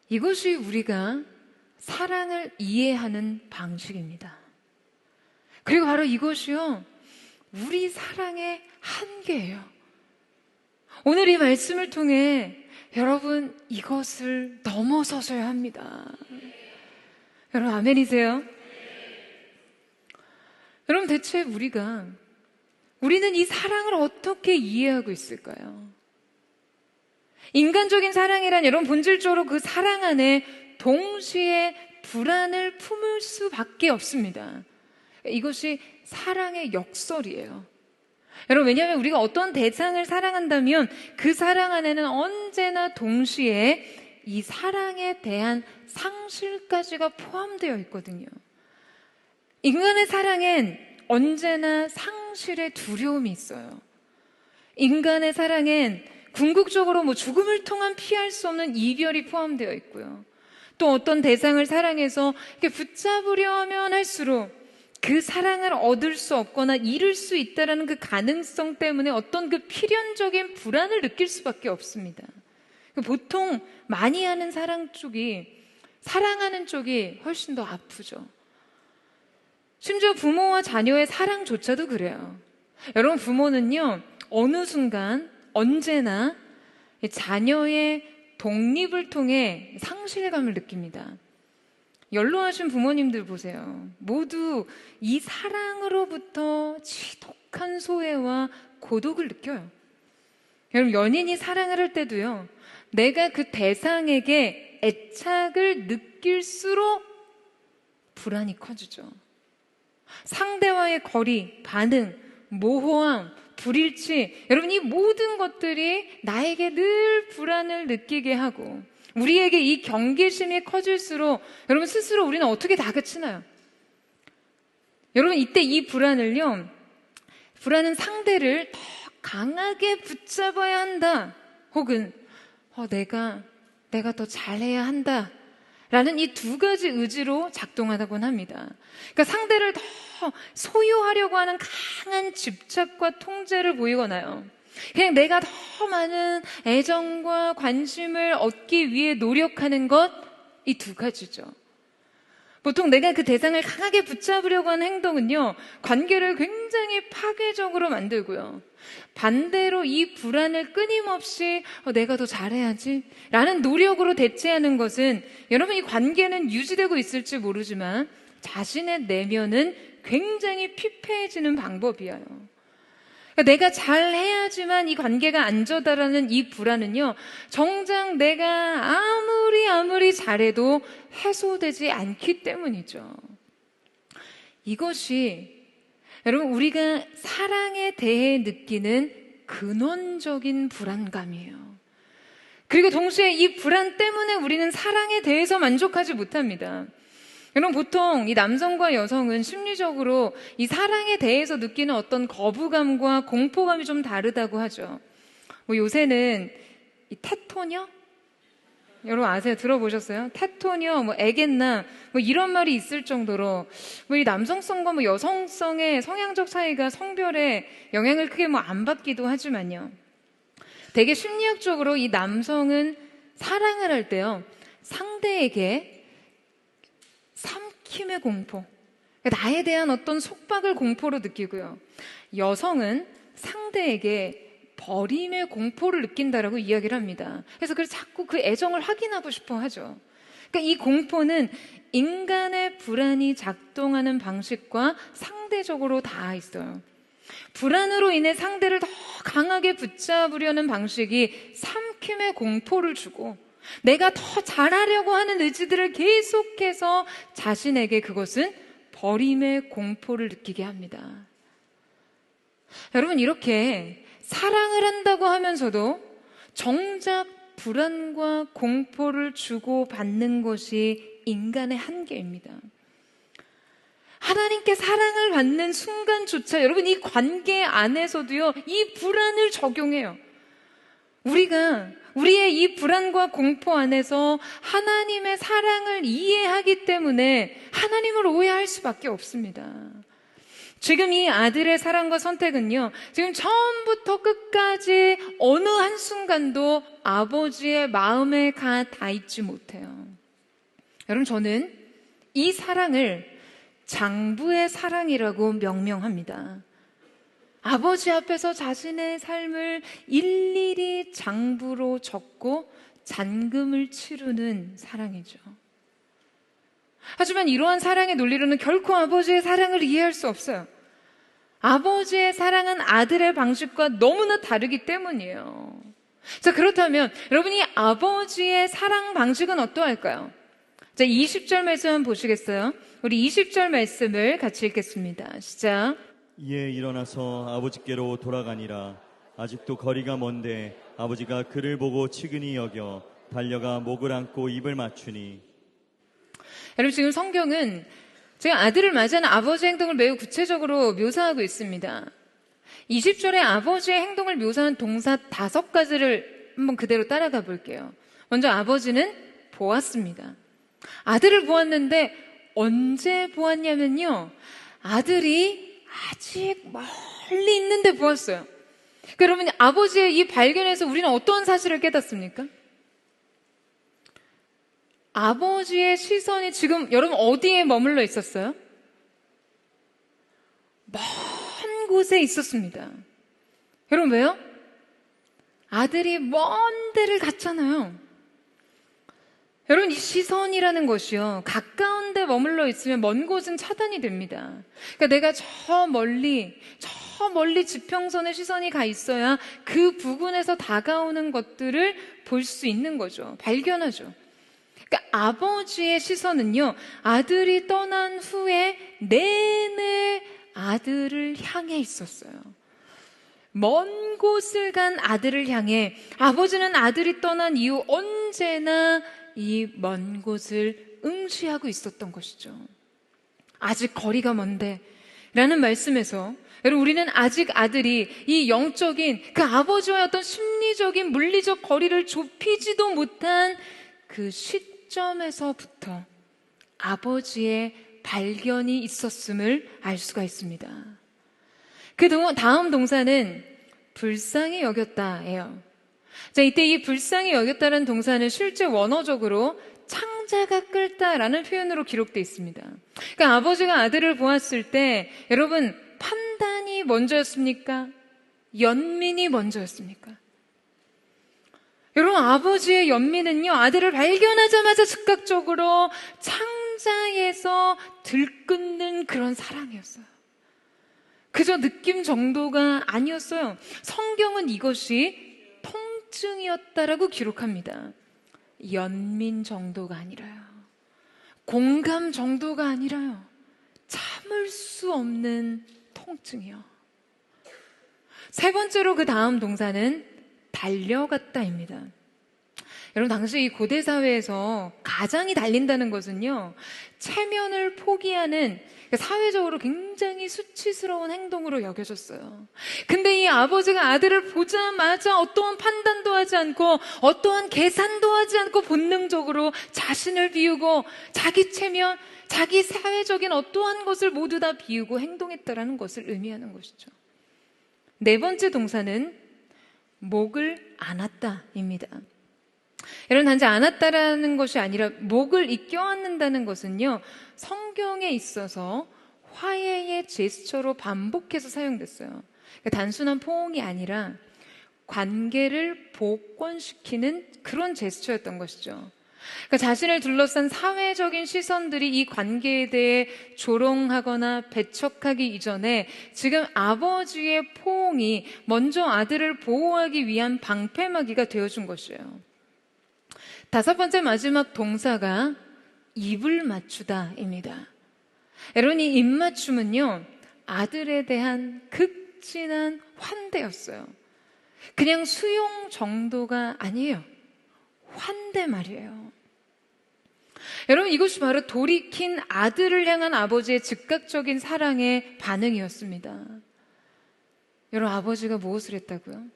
이것이 우리가 사랑을 이해하는 방식입니다. 그리고 바로 이것이요, 우리 사랑의 한계예요. 오늘 이 말씀을 통해 여러분, 이것을 넘어서셔야 합니다. 여러분, 아멘이세요? 여러분, 대체 우리는 이 사랑을 어떻게 이해하고 있을까요? 인간적인 사랑이란 여러분, 본질적으로 그 사랑 안에 동시에 불안을 품을 수밖에 없습니다. 이것이 사랑의 역설이에요. 여러분, 왜냐하면 우리가 어떤 대상을 사랑한다면 그 사랑 안에는 언제나 동시에 이 사랑에 대한 상실까지가 포함되어 있거든요. 인간의 사랑엔 언제나 상실의 두려움이 있어요. 인간의 사랑엔 궁극적으로 죽음을 통한 피할 수 없는 이별이 포함되어 있고요. 또 어떤 대상을 사랑해서 이렇게 붙잡으려 하면 할수록 그 사랑을 얻을 수 없거나 잃을 수 있다는 그 가능성 때문에 어떤 그 필연적인 불안을 느낄 수밖에 없습니다. 보통 많이 하는 사랑하는 쪽이 훨씬 더 아프죠. 심지어 부모와 자녀의 사랑조차도 그래요. 여러분, 부모는요, 어느 순간 언제나 자녀의 독립을 통해 상실감을 느낍니다. 연로하신 부모님들 보세요. 모두 이 사랑으로부터 지독한 소외와 고독을 느껴요. 여러분, 연인이 사랑을 할 때도요, 내가 그 대상에게 애착을 느껴 느낄수록 불안이 커지죠. 상대와의 거리, 반응, 모호함, 불일치, 여러분 이 모든 것들이 나에게 늘 불안을 느끼게 하고 우리에게 이 경계심이 커질수록 여러분 스스로 우리는 어떻게 다그치나요? 여러분 이때 이 불안은 상대를 더 강하게 붙잡아야 한다 혹은 내가 더 잘해야 한다 라는 이 두 가지 의지로 작동하곤 합니다. 그러니까 상대를 더 소유하려고 하는 강한 집착과 통제를 보이거나요. 그냥 내가 더 많은 애정과 관심을 얻기 위해 노력하는 것, 이 두 가지죠. 보통 내가 그 대상을 강하게 붙잡으려고 하는 행동은요, 관계를 굉장히 파괴적으로 만들고요. 반대로 이 불안을 끊임없이 내가 더 잘해야지 라는 노력으로 대체하는 것은 여러분 이 관계는 유지되고 있을지 모르지만 자신의 내면은 굉장히 피폐해지는 방법이에요. 그러니까 내가 잘해야지만 이 관계가 안전하다라는 이 불안은요, 정작 내가 아무리 잘해도 해소되지 않기 때문이죠. 이것이 여러분 우리가 사랑에 대해 느끼는 근원적인 불안감이에요. 그리고 동시에 이 불안 때문에 우리는 사랑에 대해서 만족하지 못합니다. 여러분 보통 이 남성과 여성은 심리적으로 이 사랑에 대해서 느끼는 어떤 거부감과 공포감이 좀 다르다고 하죠. 요새는 이 테토녀? 여러분 아세요? 들어보셨어요? 테토녀, 애견남, 이런 말이 있을 정도로 이 남성성과 여성성의 성향적 차이가 성별에 영향을 크게 안 받기도 하지만요. 되게 심리학적으로 이 남성은 사랑을 할 때요, 상대에게 삼킴의 공포, 나에 대한 어떤 속박을 공포로 느끼고요. 여성은 상대에게 버림의 공포를 느낀다라고 이야기를 합니다. 그래서 자꾸 그 애정을 확인하고 싶어 하죠. 그러니까 이 공포는 인간의 불안이 작동하는 방식과 상대적으로 다 있어요. 불안으로 인해 상대를 더 강하게 붙잡으려는 방식이 삼킴의 공포를 주고, 내가 더 잘하려고 하는 의지들을 계속해서 자신에게 그것은 버림의 공포를 느끼게 합니다. 여러분 이렇게 사랑을 한다고 하면서도 정작 불안과 공포를 주고받는 것이 인간의 한계입니다. 하나님께 사랑을 받는 순간조차 여러분 이 관계 안에서도요, 이 불안을 적용해요. 우리가 우리의 이 불안과 공포 안에서 하나님의 사랑을 이해하기 때문에 하나님을 오해할 수밖에 없습니다. 지금 이 아들의 사랑과 선택은요, 지금 처음부터 끝까지 어느 한순간도 아버지의 마음에 가 있지 못해요. 여러분 저는 이 사랑을 장부의 사랑이라고 명명합니다. 아버지 앞에서 자신의 삶을 일일이 장부로 적고 잔금을 치르는 사랑이죠. 하지만 이러한 사랑의 논리로는 결코 아버지의 사랑을 이해할 수 없어요. 아버지의 사랑은 아들의 방식과 너무나 다르기 때문이에요. 자, 그렇다면 여러분이 아버지의 사랑 방식은 어떠할까요? 자, 20절 말씀 한번 보시겠어요? 우리 20절 말씀을 같이 읽겠습니다. 시작. 이에 일어나서 아버지께로 돌아가니라. 아직도 거리가 먼데 아버지가 그를 보고 치근히 여겨 달려가 목을 안고 입을 맞추니. 여러분 지금 성경은 제가 아들을 맞이하는 아버지의 행동을 매우 구체적으로 묘사하고 있습니다. 20절에 아버지의 행동을 묘사한 동사 5가지를 한번 그대로 따라가 볼게요. 먼저 아버지는 보았습니다. 아들을 보았는데 언제 보았냐면요, 아들이 아직 멀리 있는데 보았어요. 그러면 아버지의 이 발견에서 우리는 어떤 사실을 깨닫습니까? 아버지의 시선이 지금 여러분 어디에 머물러 있었어요? 먼 곳에 있었습니다. 여러분 왜요? 아들이 먼 데를 갔잖아요. 여러분 이 시선이라는 것이요, 가까운 데 머물러 있으면 먼 곳은 차단이 됩니다. 그러니까 내가 저 멀리 지평선에 시선이 가 있어야 그 부근에서 다가오는 것들을 볼 수 있는 거죠. 발견하죠. 그러니까 아버지의 시선은요, 아들이 떠난 후에 내내 아들을 향해 있었어요. 먼 곳을 간 아들을 향해 아버지는 아들이 떠난 이후 언제나 이 먼 곳을 응시하고 있었던 것이죠. 아직 거리가 먼데 라는 말씀에서 여러분, 우리는 아직 아들이 이 영적인 그 아버지와의 어떤 심리적인 물리적 거리를 좁히지도 못한 그 시점에서부터 아버지의 발견이 있었음을 알 수가 있습니다. 그 다음 동사는 불쌍히 여겼다예요. 자, 이때 이 불쌍히 여겼다는 동사는 실제 원어적으로 창자가 끓다라는 표현으로 기록되어 있습니다. 그러니까 아버지가 아들을 보았을 때 여러분, 판단이 먼저였습니까? 연민이 먼저였습니까? 여러분, 아버지의 연민은요, 아들을 발견하자마자 즉각적으로 창자에서 들끓는 그런 사랑이었어요. 그저 느낌 정도가 아니었어요. 성경은 이것이 통증이었다라고 기록합니다. 연민 정도가 아니라요. 공감 정도가 아니라요. 참을 수 없는 통증이요. 세 번째로 그 다음 동사는 달려갔다입니다. 여러분, 당시 이 고대 사회에서 가장이 달린다는 것은요, 체면을 포기하는 사회적으로 굉장히 수치스러운 행동으로 여겨졌어요. 근데 이 아버지가 아들을 보자마자 어떠한 판단도 하지 않고 어떠한 계산도 하지 않고 본능적으로 자신을 비우고 자기 체면, 자기 사회적인 어떠한 것을 모두 다 비우고 행동했다라는 것을 의미하는 것이죠. 네 번째 동사는 목을 안았다입니다. 여러분, 단지 안았다라는 것이 아니라 목을 껴안는다는 것은요, 성경에 있어서 화해의 제스처로 반복해서 사용됐어요. 그러니까 단순한 포옹이 아니라 관계를 복권시키는 그런 제스처였던 것이죠. 그러니까 자신을 둘러싼 사회적인 시선들이 이 관계에 대해 조롱하거나 배척하기 이전에 지금 아버지의 포옹이 먼저 아들을 보호하기 위한 방패막이가 되어준 것이에요. 다섯 번째 마지막 동사가 입을 맞추다입니다. 여러분, 이 입맞춤은요, 아들에 대한 극진한 환대였어요. 그냥 수용 정도가 아니에요. 환대 말이에요. 여러분, 이것이 바로 돌이킨 아들을 향한 아버지의 즉각적인 사랑의 반응이었습니다. 여러분, 아버지가 무엇을 했다고요?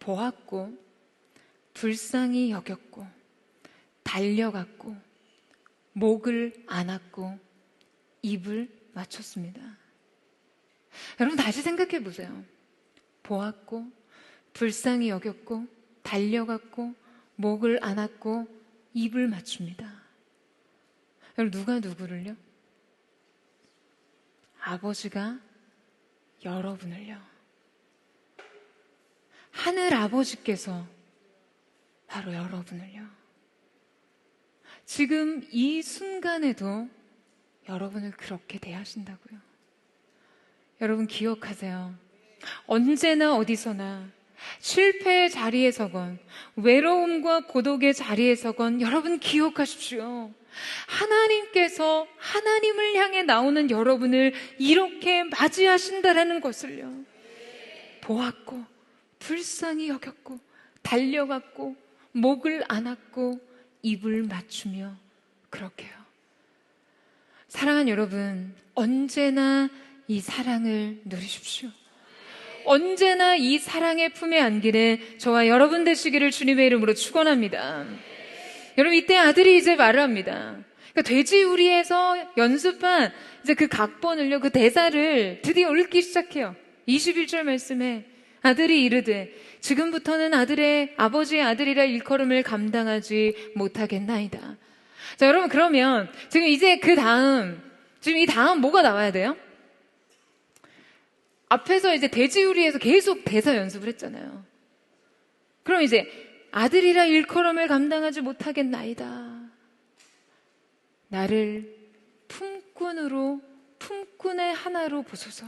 보았고, 불쌍히 여겼고, 달려갔고, 목을 안았고, 입을 맞췄습니다. 여러분, 다시 생각해 보세요. 보았고, 불쌍히 여겼고, 달려갔고, 목을 안았고, 입을 맞춥니다. 여러분, 누가 누구를요? 아버지가 여러분을요. 하늘 아버지께서 바로 여러분을요. 지금 이 순간에도 여러분을 그렇게 대하신다고요. 여러분, 기억하세요. 언제나 어디서나 실패의 자리에서건 외로움과 고독의 자리에서건 여러분 기억하십시오. 하나님께서 하나님을 향해 나오는 여러분을 이렇게 맞이하신다라는 것을요. 보았고, 불쌍히 여겼고, 달려갔고, 목을 안았고, 입을 맞추며 그렇게요. 사랑하는 여러분, 언제나 이 사랑을 누리십시오. 언제나 이 사랑의 품에 안기는 저와 여러분 되시기를 주님의 이름으로 축원합니다. 여러분, 이때 아들이 이제 말을 합니다. 그러니까 돼지우리에서 연습한 이제 그 각본을요, 그 대사를 드디어 읽기 시작해요. 21절 말씀에 아들이 이르되 지금부터는 아버지의 아들이라 일컬음을 감당하지 못하겠나이다. 자, 여러분, 그러면 지금 이제 지금 이 다음 뭐가 나와야 돼요? 앞에서 이제 돼지우리에서 계속 대사 연습을 했잖아요. 그럼 이제 아들이라 일컬음을 감당하지 못하겠나이다. 나를 품꾼의 하나로 보소서.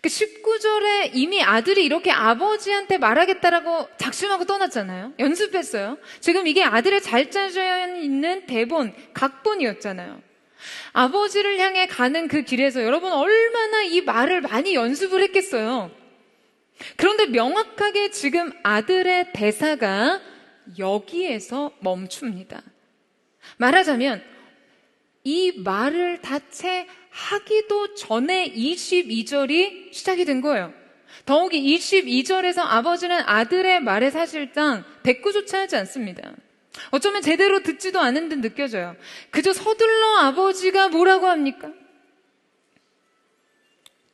그 19절에 이미 아들이 이렇게 아버지한테 말하겠다라고 작심하고 떠났잖아요. 연습했어요. 지금 이게 아들의 잘 짜져 있는 대본, 각본이었잖아요. 아버지를 향해 가는 그 길에서 여러분 얼마나 이 말을 많이 연습을 했겠어요. 그런데 명확하게 지금 아들의 대사가 여기에서 멈춥니다. 말하자면 이 말을 다 채 하기도 전에 22절이 시작이 된 거예요. 더욱이 22절에서 아버지는 아들의 말에 사실상 대꾸조차 하지 않습니다. 어쩌면 제대로 듣지도 않은 듯 느껴져요. 그저 서둘러 아버지가 뭐라고 합니까?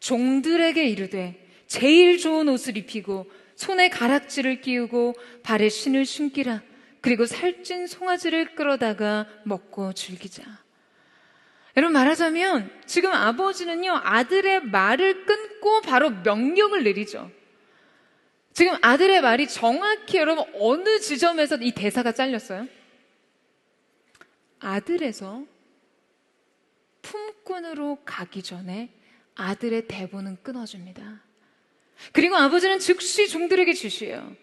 종들에게 이르되 제일 좋은 옷을 입히고 손에 가락지를 끼우고 발에 신을 신기라. 그리고 살찐 송아지를 끌어다가 먹고 즐기자. 여러분 말하자면 지금 아버지는요 아들의 말을 끊고 바로 명령을 내리죠. 지금 아들의 말이 정확히 여러분 어느 지점에서 이 대사가 잘렸어요? 아들에서 품꾼으로 가기 전에 아들의 대본은 끊어줍니다. 그리고 아버지는 즉시 종들에게 지시해요.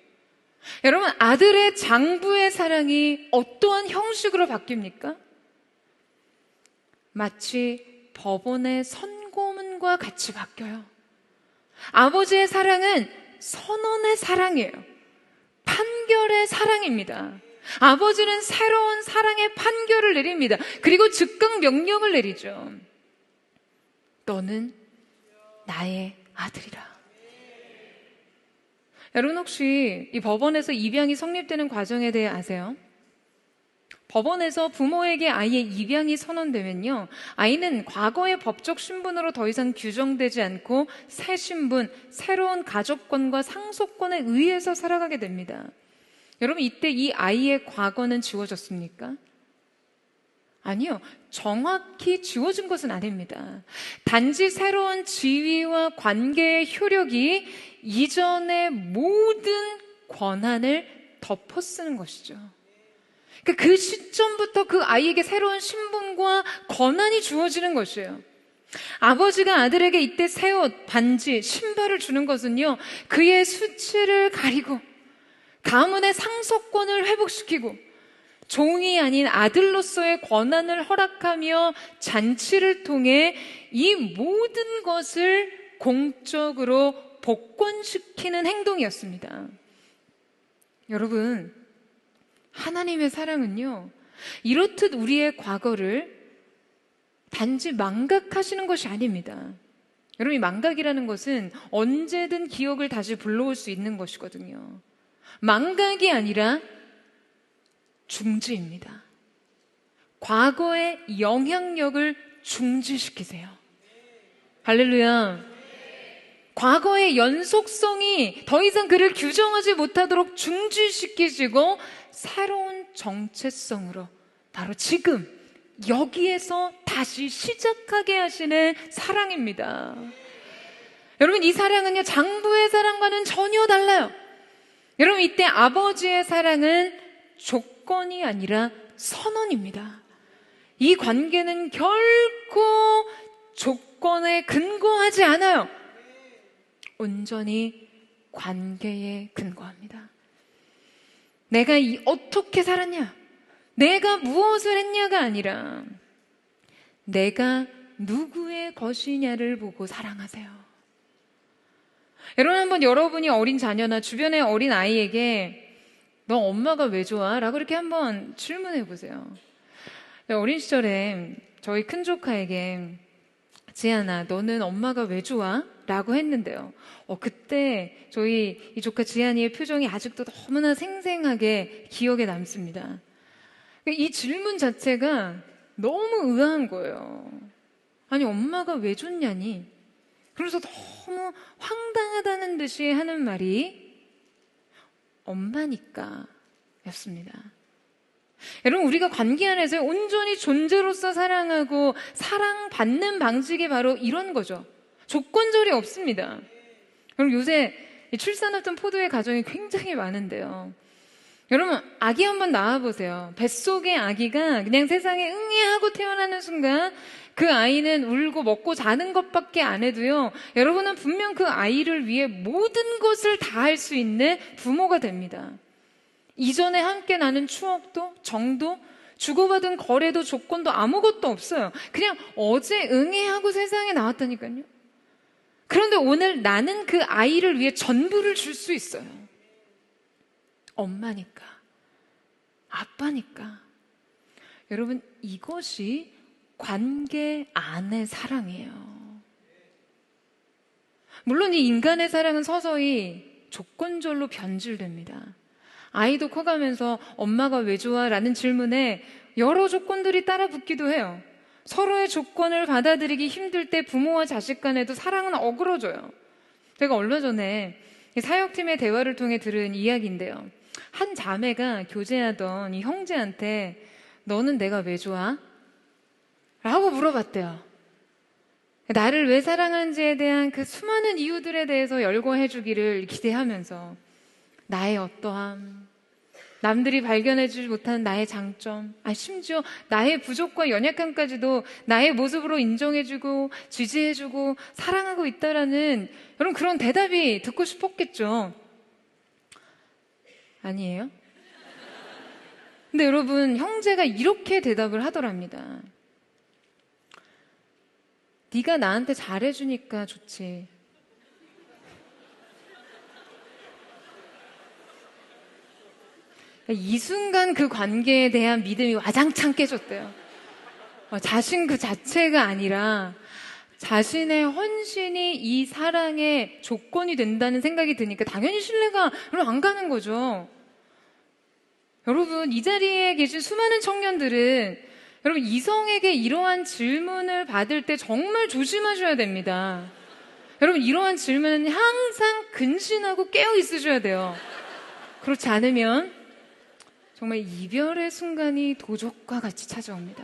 여러분 아들의 장부의 사랑이 어떠한 형식으로 바뀝니까? 마치 법원의 선고문과 같이 바뀌어요. 아버지의 사랑은 선언의 사랑이에요. 판결의 사랑입니다. 아버지는 새로운 사랑의 판결을 내립니다. 그리고 즉각 명령을 내리죠. 너는 나의 아들이라. 여러분 혹시 이 법원에서 입양이 성립되는 과정에 대해 아세요? 법원에서 부모에게 아이의 입양이 선언되면요, 아이는 과거의 법적 신분으로 더 이상 규정되지 않고 새 신분, 새로운 가족권과 상속권에 의해서 살아가게 됩니다. 여러분 이때 이 아이의 과거는 지워졌습니까? 아니요. 정확히 지워진 것은 아닙니다. 단지 새로운 지위와 관계의 효력이 이전의 모든 권한을 덮어쓰는 것이죠. 그 시점부터 그 아이에게 새로운 신분과 권한이 주어지는 것이에요. 아버지가 아들에게 이때 새 옷, 반지, 신발을 주는 것은요, 그의 수치를 가리고 가문의 상속권을 회복시키고 종이 아닌 아들로서의 권한을 허락하며 잔치를 통해 이 모든 것을 공적으로 복권시키는 행동이었습니다. 여러분, 하나님의 사랑은요, 이렇듯 우리의 과거를 단지 망각하시는 것이 아닙니다. 여러분, 이 망각이라는 것은 언제든 기억을 다시 불러올 수 있는 것이거든요. 망각이 아니라 중지입니다. 과거의 영향력을 중지시키세요. 할렐루야. 과거의 연속성이 더 이상 그를 규정하지 못하도록 중지시키시고 새로운 정체성으로 바로 지금 여기에서 다시 시작하게 하시는 사랑입니다. 여러분 이 사랑은요 장부의 사랑과는 전혀 달라요. 여러분 이때 아버지의 사랑은 조건이 아니라 선언입니다. 이 관계는 결코 조건에 근거하지 않아요. 온전히 관계에 근거합니다. 내가 어떻게 살았냐, 내가 무엇을 했냐가 아니라 내가 누구의 것이냐를 보고 사랑하세요. 여러분 한번 여러분이 어린 자녀나 주변의 어린 아이에게 너 엄마가 왜 좋아? 라고 이렇게 한번 질문해 보세요. 어린 시절에 저희 큰 조카에게 지안아 너는 엄마가 왜 좋아? 라고 했는데요. 그때 저희 이 조카 지안이의 표정이 아직도 너무나 생생하게 기억에 남습니다. 이 질문 자체가 너무 의아한 거예요. 아니 엄마가 왜 좋냐니? 그래서 너무 황당하다는 듯이 하는 말이 엄마니까 였습니다. 여러분 우리가 관계 안에서 온전히 존재로서 사랑하고 사랑받는 방식이 바로 이런 거죠. 조건절이 없습니다. 여러분 요새 출산 앞둔 포도의 가정이 굉장히 많은데요. 여러분 아기 한번 낳아보세요. 뱃속의 아기가 그냥 세상에 응애 하고 태어나는 순간 그 아이는 울고 먹고 자는 것밖에 안 해도요, 여러분은 분명 그 아이를 위해 모든 것을 다 할 수 있는 부모가 됩니다. 이전에 함께 나눈 추억도, 정도, 주고받은 거래도, 조건도 아무것도 없어요. 그냥 어제 응애하고 세상에 나왔다니까요. 그런데 오늘 나는 그 아이를 위해 전부를 줄 수 있어요. 엄마니까, 아빠니까. 여러분, 이것이 관계 안의 사랑이에요. 물론 이 인간의 사랑은 서서히 조건절로 변질됩니다. 아이도 커가면서 엄마가 왜 좋아? 라는 질문에 여러 조건들이 따라 붙기도 해요. 서로의 조건을 받아들이기 힘들 때 부모와 자식 간에도 사랑은 어그러져요. 제가 얼마 전에 사역팀의 대화를 통해 들은 이야기인데요. 한 자매가 교제하던 이 형제한테 너는 내가 왜 좋아? 라고 물어봤대요. 나를 왜 사랑하는지에 대한 그 수많은 이유들에 대해서 열거해 주기를 기대하면서 나의 어떠함, 남들이 발견해주지 못하는 나의 장점, 심지어 나의 부족과 연약함까지도 나의 모습으로 인정해주고 지지해주고 사랑하고 있다라는 여러분 그런 대답이 듣고 싶었겠죠. 아니에요? 근데 여러분, 형제가 이렇게 대답을 하더랍니다. 네가 나한테 잘해주니까 좋지. 이 순간 그 관계에 대한 믿음이 와장창 깨졌대요. 자신 그 자체가 아니라 자신의 헌신이 이 사랑의 조건이 된다는 생각이 드니까 당연히 신뢰가 안 가는 거죠. 여러분, 이 자리에 계신 수많은 청년들은 여러분 이성에게 이러한 질문을 받을 때 정말 조심하셔야 됩니다. 여러분, 이러한 질문은 항상 근신하고 깨어 있으셔야 돼요. 그렇지 않으면 정말 이별의 순간이 도적과 같이 찾아옵니다.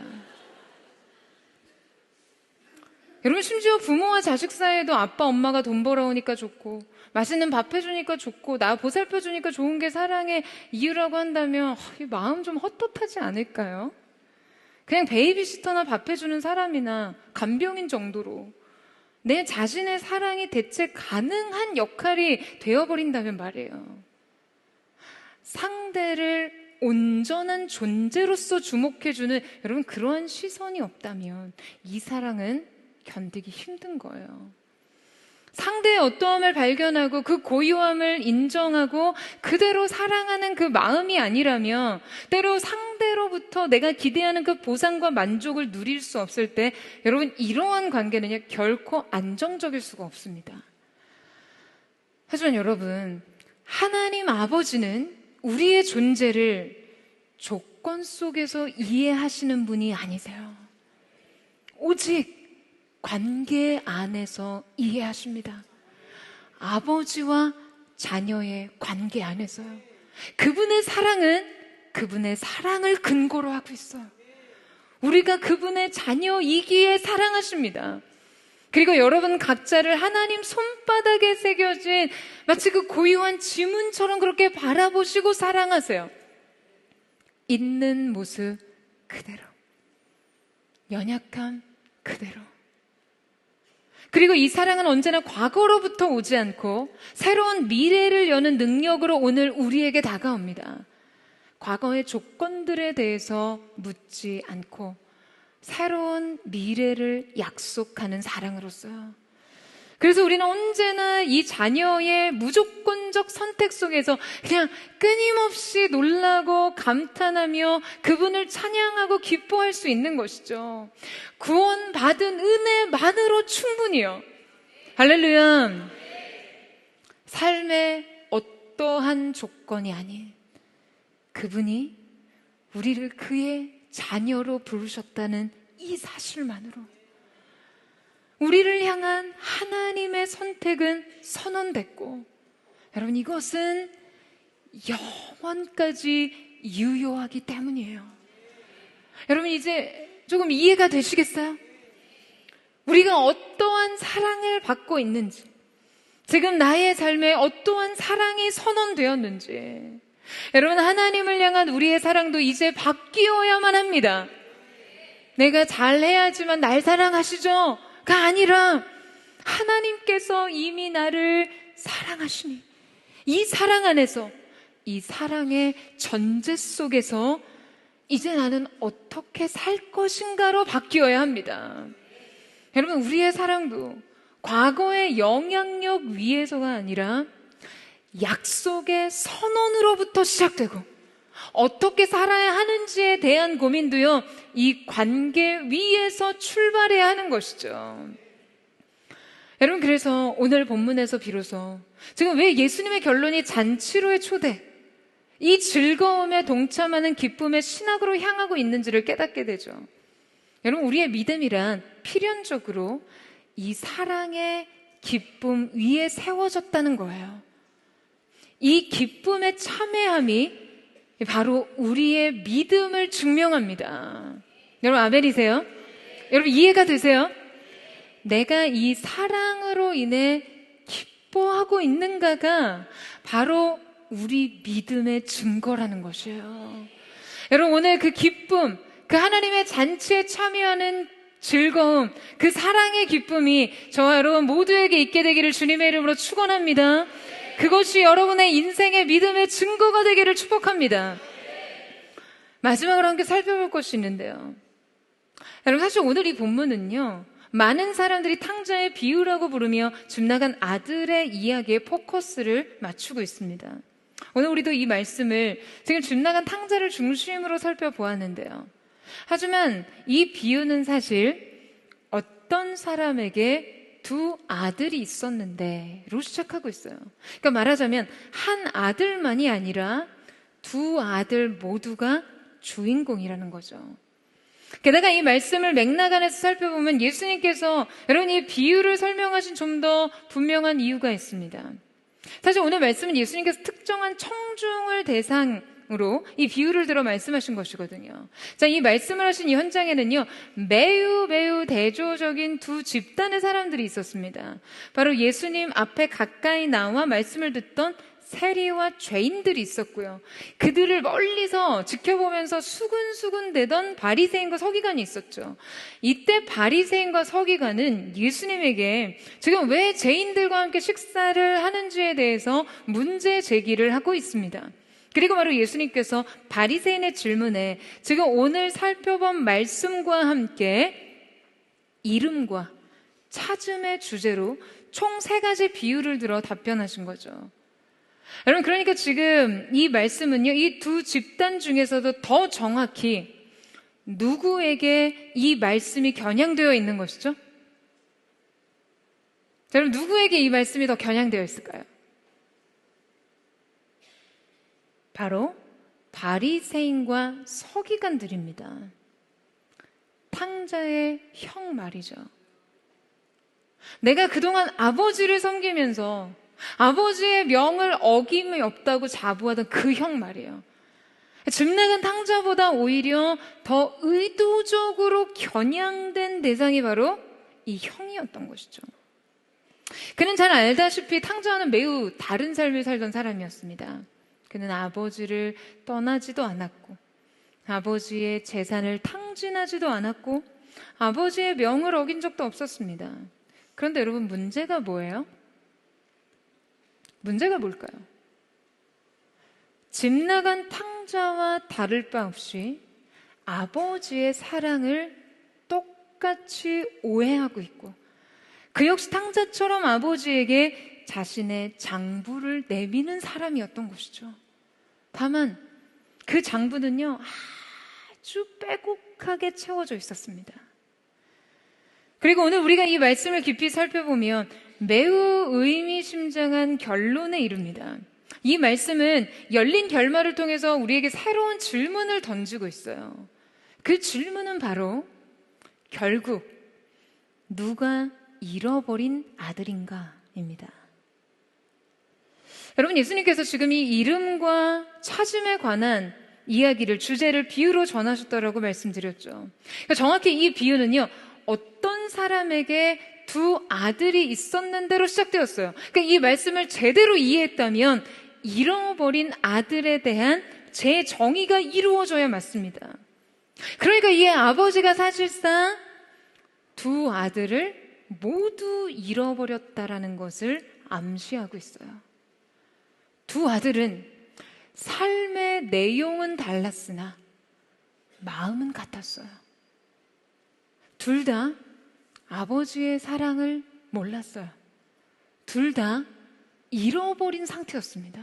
여러분, 심지어 부모와 자식 사이에도 아빠, 엄마가 돈 벌어오니까 좋고 맛있는 밥 해주니까 좋고 나 보살펴주니까 좋은 게 사랑의 이유라고 한다면 마음 좀 헛헛하지 않을까요? 그냥 베이비시터나 밥 해주는 사람이나 간병인 정도로 내 자신의 사랑이 대체 가능한 역할이 되어버린다면 말이에요. 상대를 온전한 존재로서 주목해주는 여러분 그러한 시선이 없다면 이 사랑은 견디기 힘든 거예요. 상대의 어떠함을 발견하고 그 고요함을 인정하고 그대로 사랑하는 그 마음이 아니라면 때로 상대로부터 내가 기대하는 그 보상과 만족을 누릴 수 없을 때 여러분 이러한 관계는요 결코 안정적일 수가 없습니다. 하지만 여러분, 하나님 아버지는 우리의 존재를 조건 속에서 이해하시는 분이 아니세요. 오직 관계 안에서 이해하십니다. 아버지와 자녀의 관계 안에서요. 그분의 사랑은 그분의 사랑을 근거로 하고 있어요. 우리가 그분의 자녀이기에 사랑하십니다. 그리고 여러분 각자를 하나님 손바닥에 새겨진 마치 그 고요한 지문처럼 그렇게 바라보시고 사랑하세요. 있는 모습 그대로, 연약함 그대로. 그리고 이 사랑은 언제나 과거로부터 오지 않고 새로운 미래를 여는 능력으로 오늘 우리에게 다가옵니다. 과거의 조건들에 대해서 묻지 않고 새로운 미래를 약속하는 사랑으로서요. 그래서 우리는 언제나 이 자녀의 무조건적 선택 속에서 그냥 끊임없이 놀라고 감탄하며 그분을 찬양하고 기뻐할 수 있는 것이죠. 구원받은 은혜만으로 충분히요. 할렐루야. 삶의 어떠한 조건이 아닌 그분이 우리를 그의 자녀로 부르셨다는 이 사실만으로 우리를 향한 하나님의 선택은 선언됐고, 여러분 이것은 영원까지 유효하기 때문이에요. 여러분 이제 조금 이해가 되시겠어요? 우리가 어떠한 사랑을 받고 있는지, 지금 나의 삶에 어떠한 사랑이 선언되었는지, 여러분 하나님을 향한 우리의 사랑도 이제 바뀌어야만 합니다. 내가 잘해야지만 날 사랑하시죠? 가 아니라 하나님께서 이미 나를 사랑하시니 이 사랑 안에서, 이 사랑의 전제 속에서 이제 나는 어떻게 살 것인가로 바뀌어야 합니다. 여러분, 우리의 사랑도 과거의 영향력 위에서가 아니라 약속의 선언으로부터 시작되고, 어떻게 살아야 하는지에 대한 고민도요, 이 관계 위에서 출발해야 하는 것이죠. 여러분, 그래서 오늘 본문에서 비로소 지금 왜 예수님의 결론이 잔치로의 초대, 이 즐거움에 동참하는 기쁨의 신학으로 향하고 있는지를 깨닫게 되죠. 여러분, 우리의 믿음이란 필연적으로 이 사랑의 기쁨 위에 세워졌다는 거예요. 이 기쁨의 참회함이 바로 우리의 믿음을 증명합니다. 여러분, 아멘이세요? 여러분, 이해가 되세요? 내가 이 사랑으로 인해 기뻐하고 있는가가 바로 우리 믿음의 증거라는 것이에요. 여러분, 오늘 그 기쁨, 그 하나님의 잔치에 참여하는 즐거움, 그 사랑의 기쁨이 저와 여러분 모두에게 있게 되기를 주님의 이름으로 축원합니다. 그것이 여러분의 인생의 믿음의 증거가 되기를 축복합니다. 마지막으로 함께 살펴볼 것이 있는데요. 여러분, 사실 오늘 이 본문은요, 많은 사람들이 탕자의 비유라고 부르며 집 나간 아들의 이야기에 포커스를 맞추고 있습니다. 오늘 우리도 이 말씀을 지금 집 나간 탕자를 중심으로 살펴보았는데요. 하지만 이 비유는 사실 어떤 사람에게 두 아들이 있었는데로 시작하고 있어요. 그러니까 말하자면 한 아들만이 아니라 두 아들 모두가 주인공이라는 거죠. 게다가 이 말씀을 맥락 안에서 살펴보면 예수님께서 여러분 이 비유를 설명하신 좀 더 분명한 이유가 있습니다. 사실 오늘 말씀은 예수님께서 특정한 청중을 대상으로 이 비유를 들어 말씀하신 것이거든요. 자, 이 말씀을 하신 이 현장에는요, 매우 대조적인 두 집단의 사람들이 있었습니다. 바로 예수님 앞에 가까이 나와 말씀을 듣던 세리와 죄인들이 있었고요. 그들을 멀리서 지켜보면서 수군수군대던 바리새인과 서기관이 있었죠. 이때 바리새인과 서기관은 예수님에게 지금 왜 죄인들과 함께 식사를 하는지에 대해서 문제 제기를 하고 있습니다. 그리고 바로 예수님께서 바리새인의 질문에 지금 오늘 살펴본 말씀과 함께 이름과 찾음의 주제로 총 3가지 비유를 들어 답변하신 거죠. 여러분, 그러니까 지금 이 말씀은요, 이 두 집단 중에서도 더 정확히 누구에게 이 말씀이 겨냥되어 있는 것이죠? 자, 여러분, 누구에게 이 말씀이 더 겨냥되어 있을까요? 바로 바리새인과 서기관들입니다. 탕자의 형 말이죠. 내가 그동안 아버지를 섬기면서 아버지의 명을 어김이 없다고 자부하던 그 형 말이에요. 집 나간 탕자보다 오히려 더 의도적으로 겨냥된 대상이 바로 이 형이었던 것이죠. 그는 잘 알다시피 탕자와는 매우 다른 삶을 살던 사람이었습니다. 그는 아버지를 떠나지도 않았고 아버지의 재산을 탕진하지도 않았고 아버지의 명을 어긴 적도 없었습니다. 그런데 여러분, 문제가 뭐예요? 문제가 뭘까요? 집 나간 탕자와 다를 바 없이 아버지의 사랑을 똑같이 오해하고 있고 그 역시 탕자처럼 아버지에게 자신의 장부를 내미는 사람이었던 것이죠. 다만 그 장부는요, 아주 빼곡하게 채워져 있었습니다. 그리고 오늘 우리가 이 말씀을 깊이 살펴보면 매우 의미심장한 결론에 이릅니다. 이 말씀은 열린 결말을 통해서 우리에게 새로운 질문을 던지고 있어요. 그 질문은 바로 결국 누가 잃어버린 아들인가입니다. 여러분, 예수님께서 지금 이 이름과 찾음에 관한 이야기를, 주제를 비유로 전하셨다라고 말씀드렸죠. 그러니까 정확히 이 비유는요, 어떤 사람에게 두 아들이 있었는데로 시작되었어요. 그러니까 이 말씀을 제대로 이해했다면 잃어버린 아들에 대한 재정의가 이루어져야 맞습니다. 그러니까 이 아버지가 사실상 두 아들을 모두 잃어버렸다라는 것을 암시하고 있어요. 두 아들은 삶의 내용은 달랐으나 마음은 같았어요. 둘 다 아버지의 사랑을 몰랐어요. 둘 다 잃어버린 상태였습니다.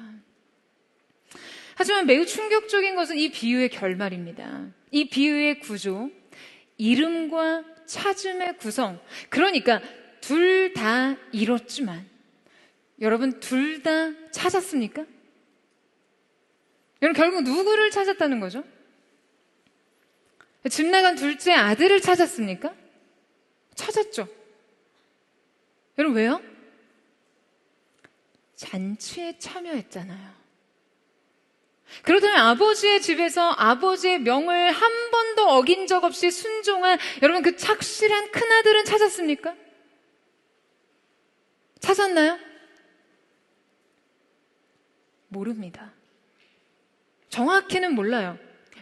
하지만 매우 충격적인 것은 이 비유의 결말입니다. 이 비유의 구조, 이름과 찾음의 구성. 그러니까 둘 다 잃었지만 여러분 둘 다 찾았습니까? 여러분 결국 누구를 찾았다는 거죠? 집 나간 둘째 아들을 찾았습니까? 찾았죠. 여러분 왜요? 잔치에 참여했잖아요. 그렇다면 아버지의 집에서 아버지의 명을 한 번도 어긴 적 없이 순종한 여러분 그 착실한 큰아들은 찾았습니까? 찾았나요? 모릅니다. 정확히는 몰라요.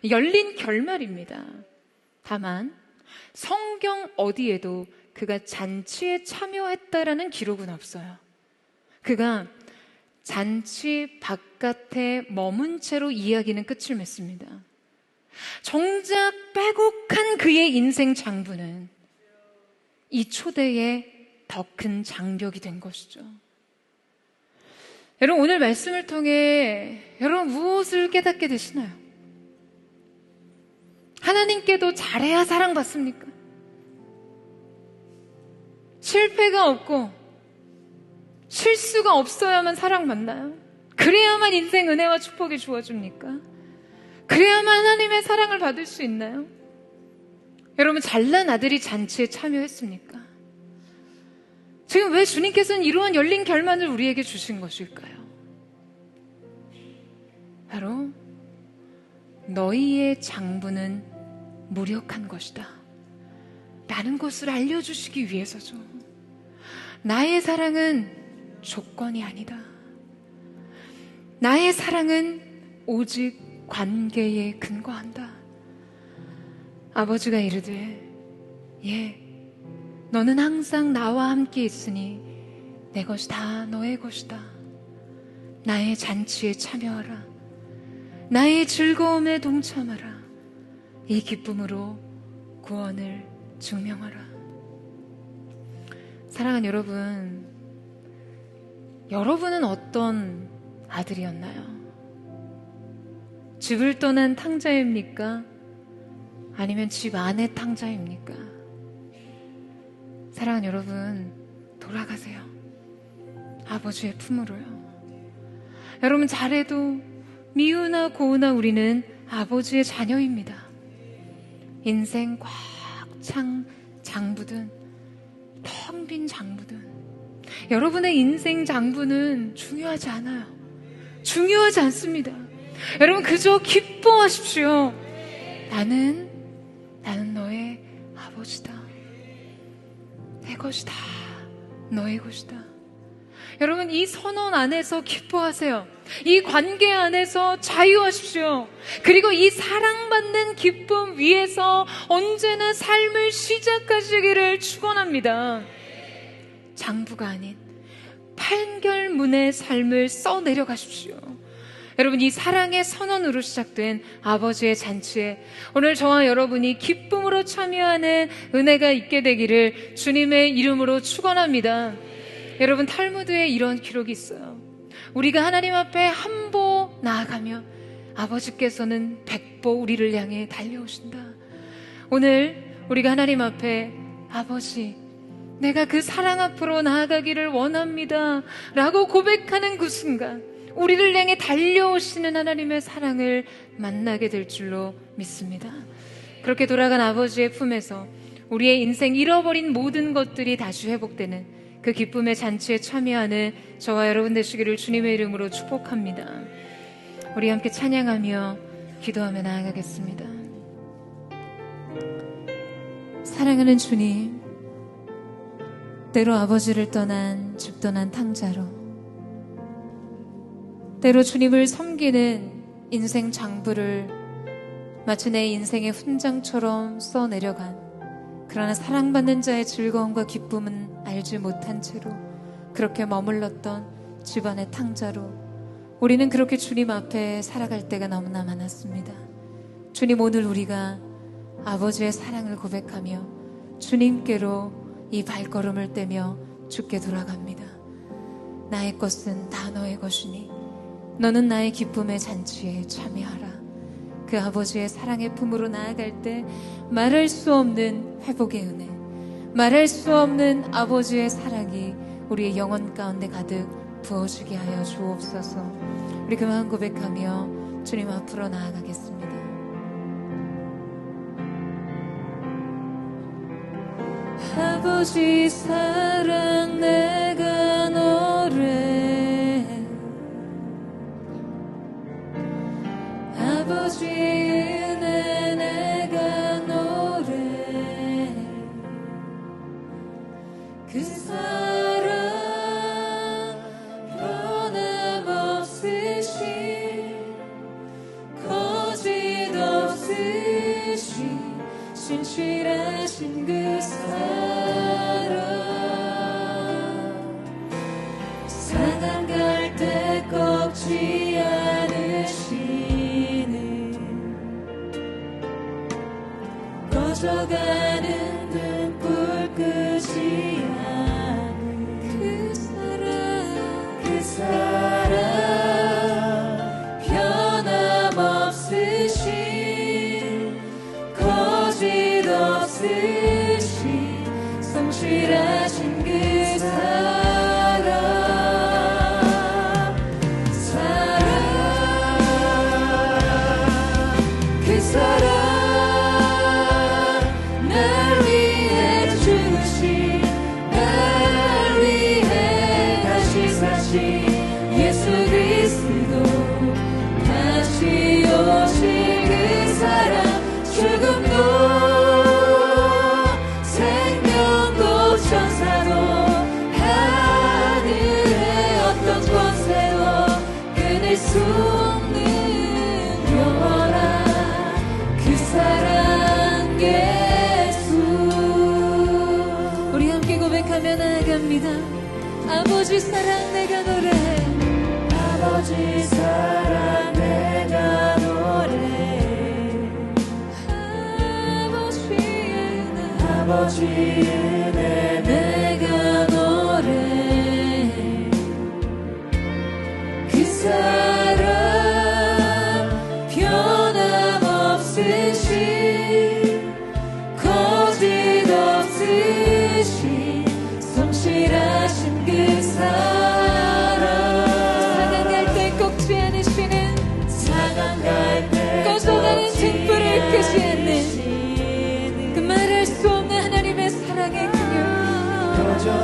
열린 결말입니다. 다만 성경 어디에도 그가 잔치에 참여했다라는 기록은 없어요. 그가 잔치 바깥에 머문 채로 이야기는 끝을 맺습니다. 정작 빼곡한 그의 인생 장부는 이 초대의 더 큰 장벽이 된 것이죠. 여러분 오늘 말씀을 통해 여러분 무엇을 깨닫게 되시나요? 하나님께도 잘해야 사랑받습니까? 실패가 없고 실수가 없어야만 사랑받나요? 그래야만 인생 은혜와 축복이 주어집니까? 그래야만 하나님의 사랑을 받을 수 있나요? 여러분 잘난 아들이 잔치에 참여했습니까? 지금 왜 주님께서는 이러한 열린 결말을 우리에게 주신 것일까요? 바로 너희의 장부는 무력한 것이다 라는 것을 알려주시기 위해서죠. 나의 사랑은 조건이 아니다. 나의 사랑은 오직 관계에 근거한다. 아버지가 이르되 너는 항상 나와 함께 있으니 내 것이 다 너의 것이다. 나의 잔치에 참여하라. 나의 즐거움에 동참하라. 이 기쁨으로 구원을 증명하라. 사랑하는 여러분, 여러분은 어떤 아들이었나요? 집을 떠난 탕자입니까? 아니면 집 안의 탕자입니까? 사랑하는 여러분, 돌아가세요. 아버지의 품으로요. 여러분 잘해도 미우나 고우나 우리는 아버지의 자녀입니다. 인생 꽉 찬 장부든 텅 빈 장부든 여러분의 인생 장부는 중요하지 않아요. 중요하지 않습니다. 여러분 그저 기뻐하십시오. 나는 너의 아버지다. 내 것이 다 너의 것이다. 여러분 이 선언 안에서 기뻐하세요. 이 관계 안에서 자유하십시오. 그리고 이 사랑받는 기쁨 위에서 언제나 삶을 시작하시기를 축원합니다. 장부가 아닌 판결문의 삶을 써내려가십시오. 여러분 이 사랑의 선언으로 시작된 아버지의 잔치에 오늘 저와 여러분이 기쁨으로 참여하는 은혜가 있게 되기를 주님의 이름으로 축원합니다. 여러분 탈무드에 이런 기록이 있어요. 우리가 하나님 앞에 한 보 나아가며 아버지께서는 100보 우리를 향해 달려오신다. 오늘 우리가 하나님 앞에 아버지 내가 그 사랑 앞으로 나아가기를 원합니다 라고 고백하는 그 순간 우리를 향해 달려오시는 하나님의 사랑을 만나게 될 줄로 믿습니다. 그렇게 돌아간 아버지의 품에서 우리의 인생 잃어버린 모든 것들이 다시 회복되는 그 기쁨의 잔치에 참여하는 저와 여러분 되시기를 주님의 이름으로 축복합니다. 우리 함께 찬양하며 기도하며 나아가겠습니다. 사랑하는 주님, 때로 아버지를 떠난 집 떠난 탕자로, 때로 주님을 섬기는 인생 장부를 마치 내 인생의 훈장처럼 써내려간, 그러나 사랑받는 자의 즐거움과 기쁨은 알지 못한 채로 그렇게 머물렀던 집안의 탕자로 우리는 그렇게 주님 앞에 살아갈 때가 너무나 많았습니다. 주님, 오늘 우리가 아버지의 사랑을 고백하며 주님께로 이 발걸음을 떼며 주께 돌아갑니다. 나의 것은 다 너의 것이니 너는 나의 기쁨의 잔치에 참여하라. 그 아버지의 사랑의 품으로 나아갈 때 말할 수 없는 회복의 은혜, 말할 수 없는 아버지의 사랑이 우리의 영혼 가운데 가득 부어지게 하여 주옵소서. 우리 그 마음 고백하며 주님 앞으로 나아가겠습니다. 아버지 사랑 내가 노래, 아버지 은혜 내가 노래, 그 사랑 변함없으신 거짓 없으신 신실하신 그 사랑, 상한 갈 때 꺾지 않으시는 꺼져가는 등불 끄지 않은 그 사랑 변함없으신 거짓 없으신 성실하신 그 그 사랑 날 위해 죽으신, 날 위해 다시 사신 예수 그리스도, 다시 오실 그 사랑, 죽음도 생명도 천사도 하늘의 어떤 권세도 끊을 수 없는 영원한 그 사랑 예수. 우리 함께 고백하며 나아갑니다. 아버지 사랑 내가 노래해, 아버지 사랑 내가 노래해, 아버지 은혜 내가 노래해, 그 사랑 변함없으신 거짓 없으신 성실하신 그 사랑, 상한 갈 때 꺾지 않으시는, 상한 갈 때 꺼져가는 등불을 끄지 않는 그 말할 수 없는 하나님의 사랑의 그녀,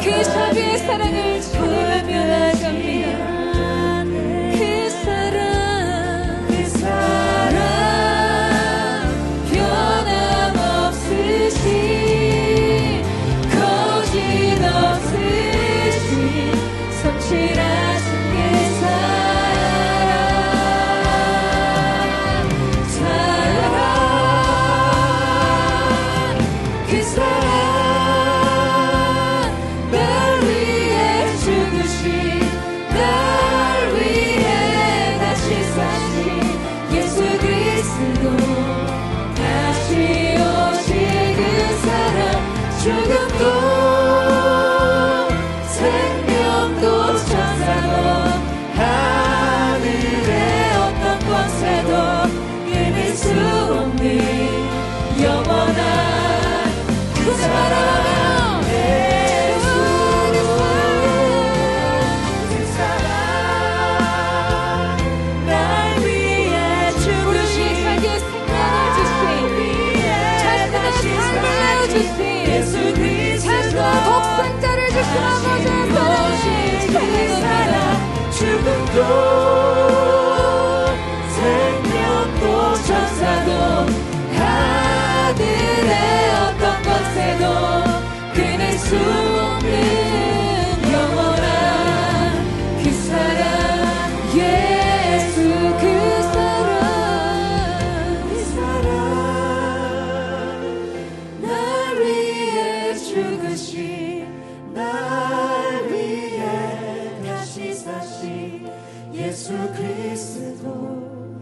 그 자비의 사랑을 전하며 나아갑니다. 그 사랑, 그 사랑 변함없으신 거짓 없으신 성실하신 그 사랑, 그 사랑 날 위해 죽으신, 날 위해 다시 사신 예수 그리스도, 다시 오실 그 사랑, 죽음도 생명도 천사도 하늘의 어떤 권세도 끊을 수 없는 영원한 그 사랑 예수, 그 사랑 날 위해 죽으신, 자기의 생명을 주신, 자신의 삶을 내어주신 예수 그리스도, 자신의 독생자를 주신 아버지의 사랑, 죽음도 생명도 천사도 하늘의 어떤 권세도 끊을 수 없는 영원한 그 사랑 예수, 그 사랑, 그 사랑 죽으신 날 위해 다시 사신 예수 그리스도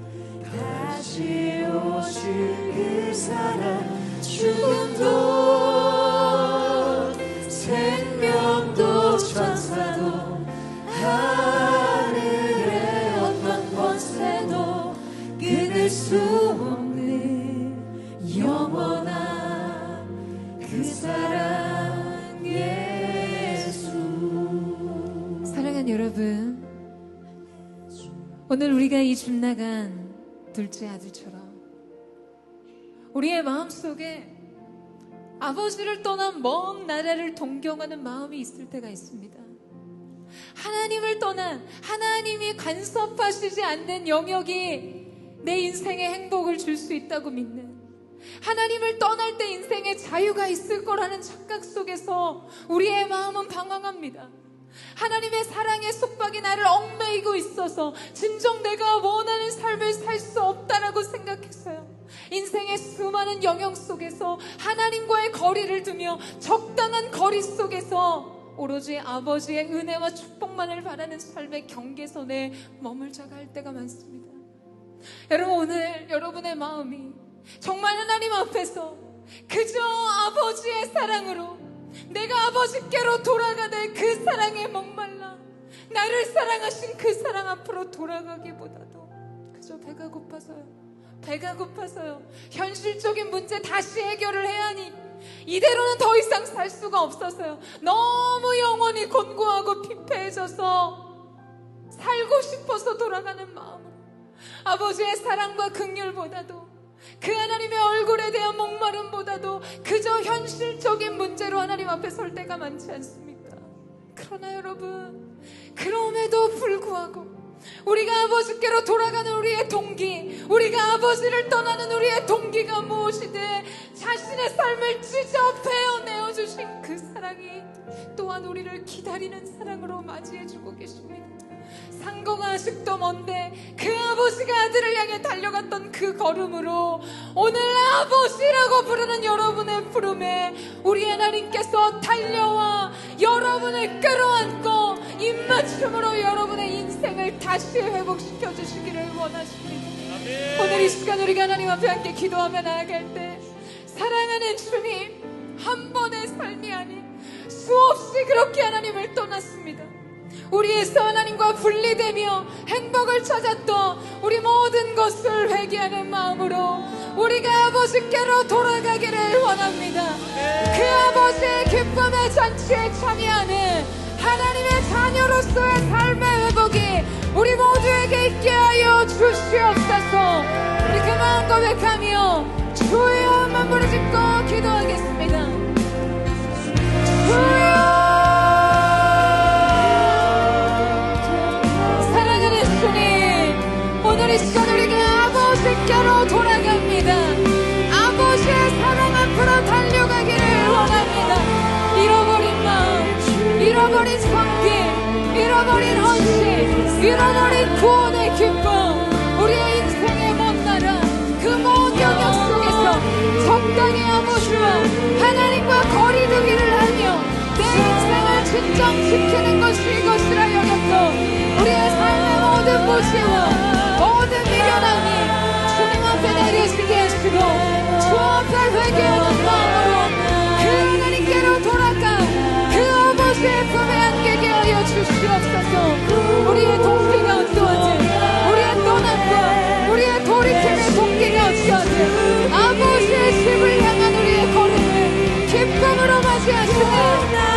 다시 오실 그 사랑 죽음도 생명도 천사도 하늘의 어떤 권세도 끊을 수 없는 영원한 그 사랑 예수. 사랑하는 여러분, 오늘 우리가 이 집 나간 둘째 아들처럼 우리의 마음속에 아버지를 떠난 먼 나라를 동경하는 마음이 있을 때가 있습니다. 하나님을 떠난, 하나님이 간섭하시지 않는 영역이 내 인생에 행복을 줄 수 있다고 믿는, 하나님을 떠날 때 인생에 자유가 있을 거라는 착각 속에서 우리의 마음은 방황합니다. 하나님의 사랑의 속박이 나를 얽매이고 있어서 진정 내가 원하는 삶을 살 수 없다라고 생각했어요. 인생의 수많은 영역 속에서 하나님과의 거리를 두며 적당한 거리 속에서 오로지 아버지의 은혜와 축복만을 바라는 삶의 경계선에 머물자가 할 때가 많습니다. 여러분, 오늘 여러분의 마음이 정말 하나님 앞에서 그저 아버지의 사랑으로 내가 아버지께로 돌아가되 그 사랑에 목말라 나를 사랑하신 그 사랑 앞으로 돌아가기보다도 그저 배가 고파서요. 현실적인 문제 다시 해결을 해야 하니 이대로는 더 이상 살 수가 없어서요. 너무 영혼이 곤고하고 피폐해져서 살고 싶어서 돌아가는 마음으로 아버지의 사랑과 긍휼보다도 그 하나님의 얼굴에 대한 목마름보다도 그저 현실적인 문제로 하나님 앞에 설 때가 많지 않습니까? 그러나 여러분, 그럼에도 불구하고 우리가 아버지께로 돌아가는 우리의 동기, 우리가 아버지를 떠나는 우리의 동기가 무엇이든 자신의 삶을 찢어 베어내어 주신 그 사랑이 또한 우리를 기다리는 사랑으로 맞이해주고 계십니다. 상고가 아직도 먼데 그 아버지가 아들을 향해 달려갔던 그 걸음으로 오늘 아버지라고 부르는 여러분의 부름에 우리 하나님께서 달려와 여러분을 끌어안고 입맞춤으로 여러분의 인생을 다시 회복시켜 주시기를 원하십니다. 아멘. 오늘 이 시간 우리가 하나님 앞에 함께 기도하며 나아갈 때 사랑하는 주님, 한 번의 삶이 아닌 수없이 그렇게 하나님을 떠났습니다. 우리에서 하나님과 분리되며 행복을 찾았던 우리 모든 것을 회개하는 마음으로 우리가 아버지께로 돌아가기를 원합니다. 그 아버지의 기쁨의 잔치에 참여하는 하나님의 자녀로서의 삶의 회복이 우리 모두에게 있게 하여 주시옵소서. 우리 그 마음 고백하며 주여 한번 부르짖고 기도하겠습니다. 주여, 오늘 이 시간 우리가 아버지께로 돌아갑니다. 아버지의 사랑 앞으로 달려가기를 원합니다. 잃어버린 마음, 잃어버린 성기, 잃어버린 헌신, 잃어버린 구원의 기쁨, 우리의 인생의 먼 나라 그 먼 영역 속에서 적당히 아버지와 하나님과 거리 두기를 하며 내 인생을 진정시키는 것이 이것이라 여겼고 우리의 삶의 모든 무지와 모든 미련함이 주님 앞에 내려지게 하시고 주 앞에 회개하는 마음으로 그 하나님께로 돌아가 그 아버지의 품에 안기게 하여 주시옵소서. 우리의 동기가 어떠하든 우리의 떠남과 우리의 돌이킴의 동기가 어떠하든 아버지의 집을 향한 우리의 걸음을 기쁨으로 맞이하시는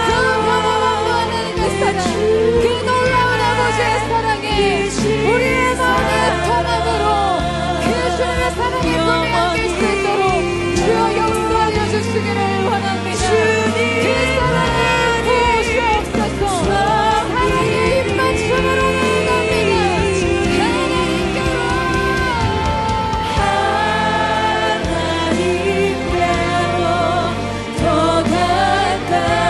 그 어마어마한 하나님의 사랑, 그 놀라운 아버지의 사랑에 우리의 마음의 통함으로 그 주님의 사랑의 꿈에 안길 수 있도록 주여 역사하여 주시기를 원합니다. 그 사랑을 부으시옵소서. 사랑의 입맞춤으로 나아갑니다. 하나님께로 더 가까이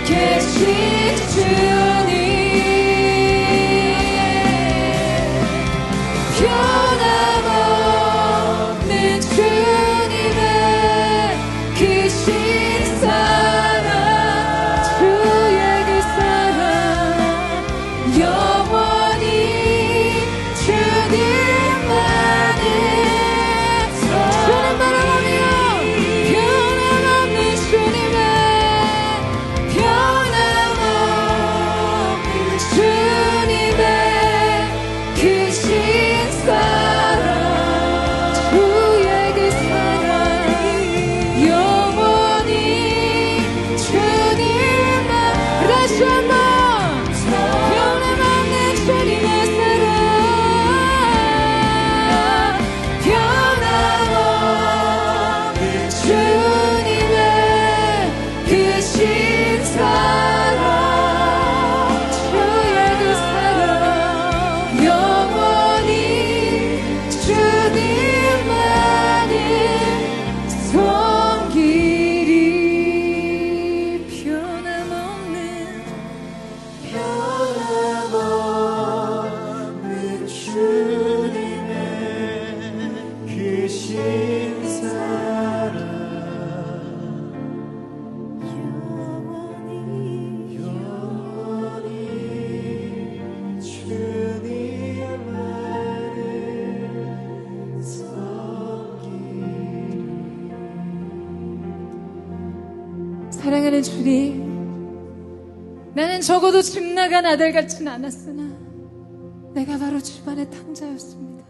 계신 주님 변함없는 주님의 크신 사랑 주의 그 사랑 영원히 주님만의 주님 바라보며 변함없는 주님의 변함없는 주님의 크신 사랑 주의 그 사랑 영원히 주님만 다시 한번 변함없는 주님의 사랑 변함없는 주님의 크신 사랑 주의 그 사랑 영원히 주님만을 섬기리 변함없는 주님의 크신 사랑 영원히 주님만을 섬기리. 사랑하는 주님, 나는 적어도 집 나간 아들 같진 않았으나 내가 바로 집안의 탕자였습니다.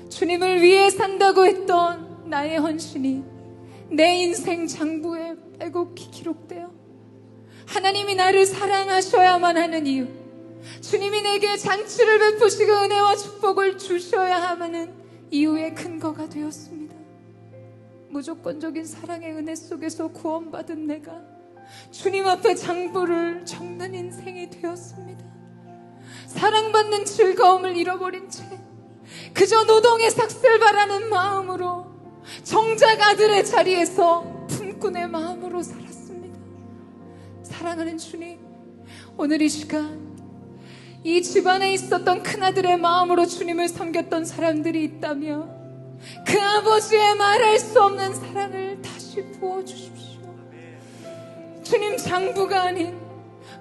주님을 위해 산다고 했던 나의 헌신이 내 인생 장부에 빼곡히 기록되어 하나님이 나를 사랑하셔야만 하는 이유, 주님이 내게 잔치를 베푸시고 은혜와 축복을 주셔야 하는 이유의 근거가 되었습니다. 무조건적인 사랑의 은혜 속에서 구원받은 내가 주님 앞에 장부를 적는 인생이 되었습니다. 사랑받는 즐거움을 잃어버린 채 그저 노동의 삭슬 바라는 마음으로 정작 아들의 자리에서 품꾼의 마음으로 살았습니다. 사랑하는 주님, 오늘 이 시간 이 집안에 있었던 큰아들의 마음으로 주님을 섬겼던 사람들이 있다면 그 아버지의 말할 수 없는 사랑을 다시 부어주십시오. 주님, 장부가 아닌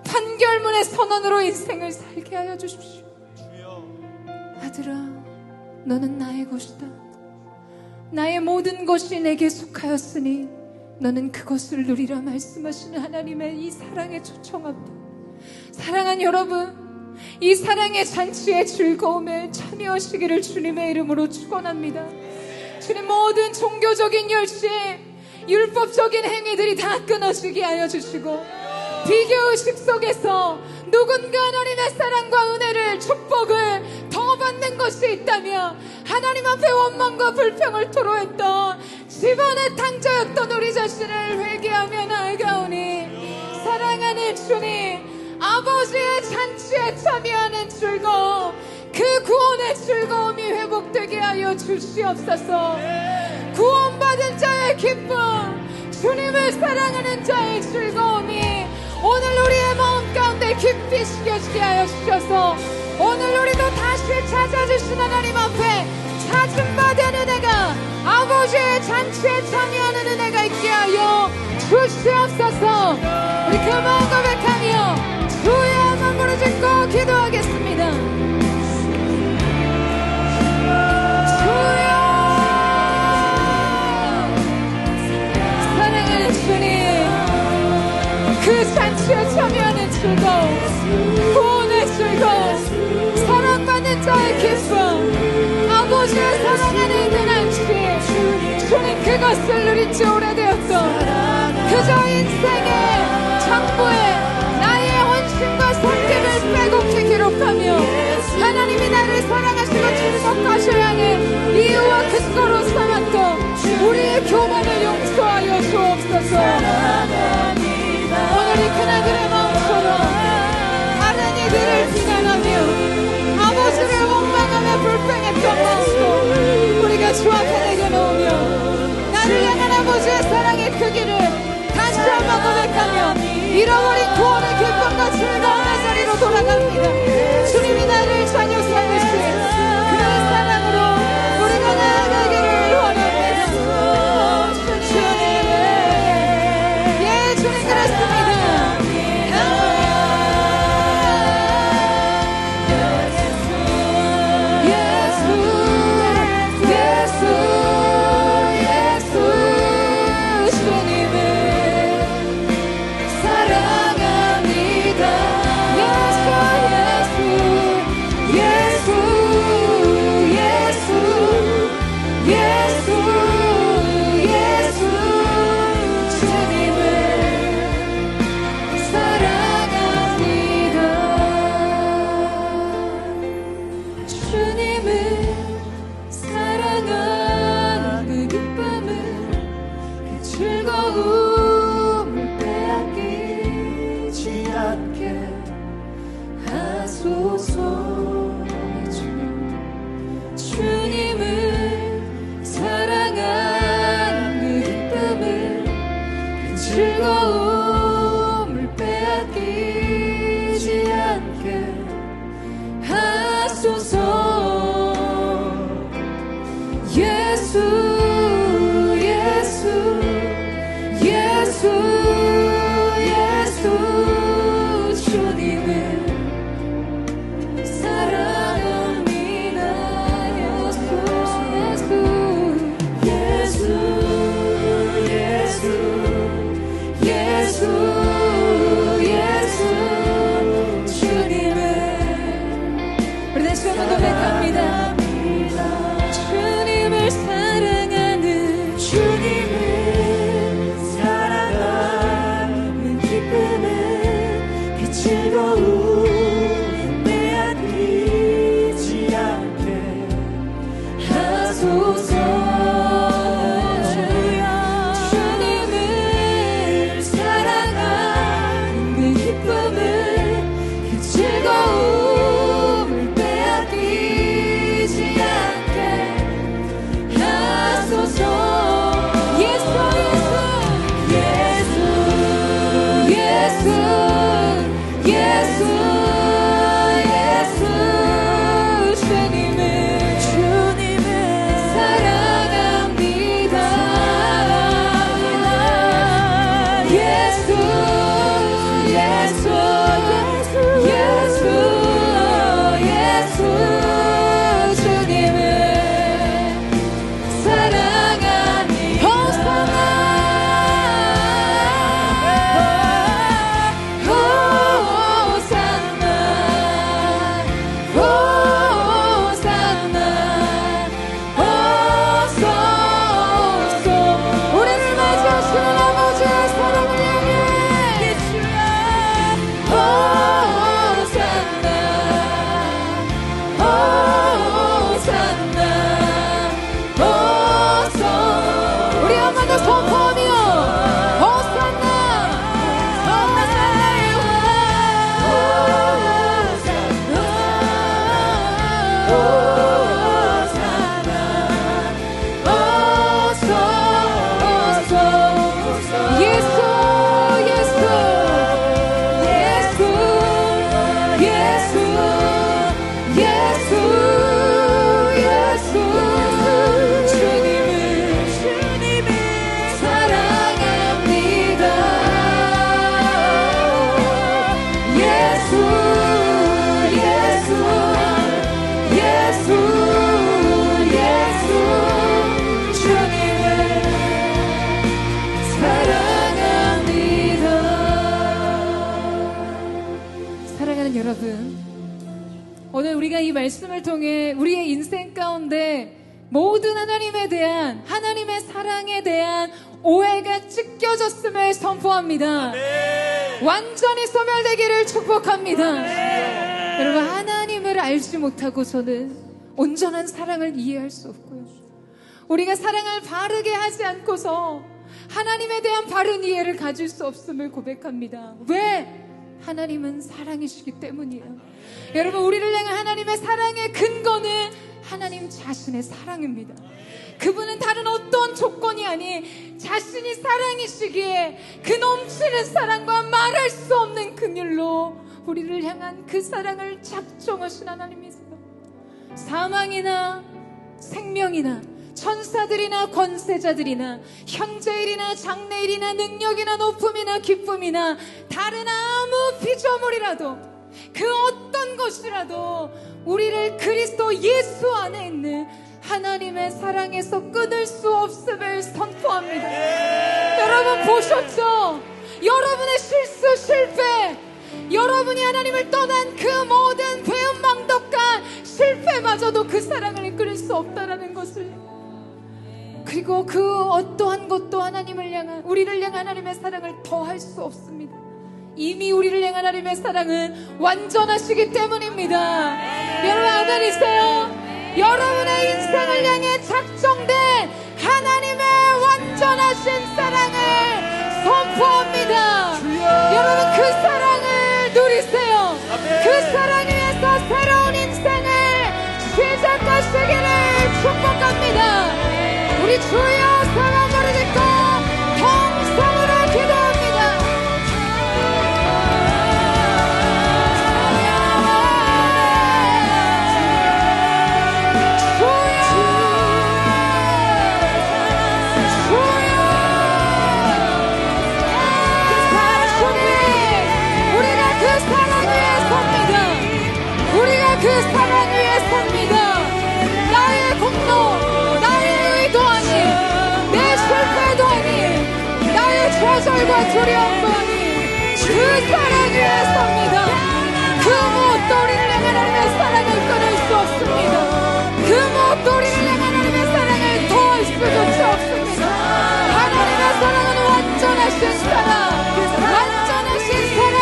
판결문의 선언으로 인생을 살게 하여 주십시오. 아들아, 너는 나의 것이다. 나의 모든 것이 내게 속하였으니 너는 그것을 누리라 말씀하시는 하나님의 이 사랑의 초청 앞에 사랑한 여러분, 이 사랑의 잔치의 즐거움에 참여하시기를 주님의 이름으로 축원합니다. 주님, 모든 종교적인 열심, 율법적인 행위들이 다 끊어지게 하여 주시고 비교의식 속에서 누군가 하나님의 사랑과 은혜를, 축복을 더 받는 것이 있다면 하나님 앞에 원망과 불평을 토로했던 집안의 탕자였던 우리 자신을 회개하며 나아가오니 사랑하는 주님, 아버지의 잔치에 참여하는 즐거움, 그 구원의 즐거움이 회복되게 하여 주시옵소서. 구원받은 자의 기쁨, 주님을 사랑하는 자의 즐거움이 오늘 우리의 마음 가운데 깊이 새겨지게 하여 주셔서 오늘 우리도 다시 찾아주신 하나님 앞에 찾음받은 은혜가, 아버지의 잔치에 참여하는 은혜가 있게 하여 주시옵소서. 우리 그 마음 고백하며 주의 한번 부르짖고 기도하겠습니다. 주여, 사랑하는 주님, 그 잔치에 참여하는 즐거움, 구원의 즐거움, 사랑받는 자의 기쁨, 아버지의 사랑하는 그 날씨, 주님 그것을 누린 지 오래되었던 그저 인생의 장부에 나의 헌신과 섬김을 빼곡히 기록하며 하나님이 나를 사랑하시고 축복하셔야 하는 이유와 근거로 삼았던 우리의 교만을 용서하여 주옵소서. 오늘 이 그날들의 마음처럼 다른 이들을 비난하며 아버지를 원망하며 불평했던 마음도 우리가 주 앞에 내려놓으며 나를 향한 아버지의 사랑의 크기를 다시 한번 고백하며 이 즐거움 빼앗기지 않게 하소서. 주님을 사랑하는 그 기쁨을 그 즐거움을 빼앗기지 않게 하소서. 예수 예수 예수 예수 예수 주님을 사랑합니다. 예수 예수 예수 예수 주님을 사랑합니다. 여러분, 오늘 우리가 이 말씀을 통해 우리의 인생 가운데 모든 하나님에 대한, 하나님의 사랑에 대한 오해가 찢겨졌음을 선포합니다. 완전히 소멸되기를 축복합니다. 여러분, 하나님을 알지 못하고서는 온전한 사랑을 이해할 수 없고요, 우리가 사랑을 바르게 하지 않고서 하나님에 대한 바른 이해를 가질 수 없음을 고백합니다. 왜? 하나님은 사랑이시기 때문이에요. 여러분, 우리를 향한 하나님의 사랑의 근거는 하나님 자신의 사랑입니다. 그분은 다른 어떤 조건이 아닌 자신이 사랑이시기에 그 넘치는 사랑과 말할 수 없는 긍휼로 우리를 향한 그 사랑을 작정하신 하나님이세요. 사망이나 생명이나 천사들이나 권세자들이나 현재일이나 장래일이나 능력이나 높음이나 기쁨이나 다른 아무 피조물이라도 그 어떤 것이라도 우리를 그리스도 예수 안에 있는 하나님의 사랑에서 끊을 수 없음을 선포합니다. 여러분 보셨죠? 여러분의 실수, 실패, 여러분이 하나님을 떠난 그 모든 배은망덕과 실패마저도 그 사랑을 끊을 수 없다라는 것을, 그리고 그 어떠한 것도 하나님을 향한, 우리를 향한 하나님의 사랑을 더할 수 없습니다. 이미 우리를 향한 하나님의 사랑은 완전하시기 때문입니다. 여러분 아멘이세요? 여러분의 인생을 향해 작정된 하나님의 완전하신 사랑을 선포합니다. 여러분 그 사랑을 누리세요. 그 사랑 위에서 새로운 인생을 시작하시기를 축복합니다. 우리 주여 사랑을 듣고 통성으로 기도합니다. 그 사랑 위에 섭니다. 나의 공로, 나의 의도 아닌, 내 실패도 아닌, 나의 좌절과 두려움도 아닌 그 사랑 위에 섭니다. 그 무엇도 우리를 향한 하나님의 사랑을 끊을 수 없습니다. 그 무엇도 우리를 향한 하나님의 사랑을 더할 수조차 없습니다. 하나님의 사랑은 완전하신 사랑, 완전하신 사랑,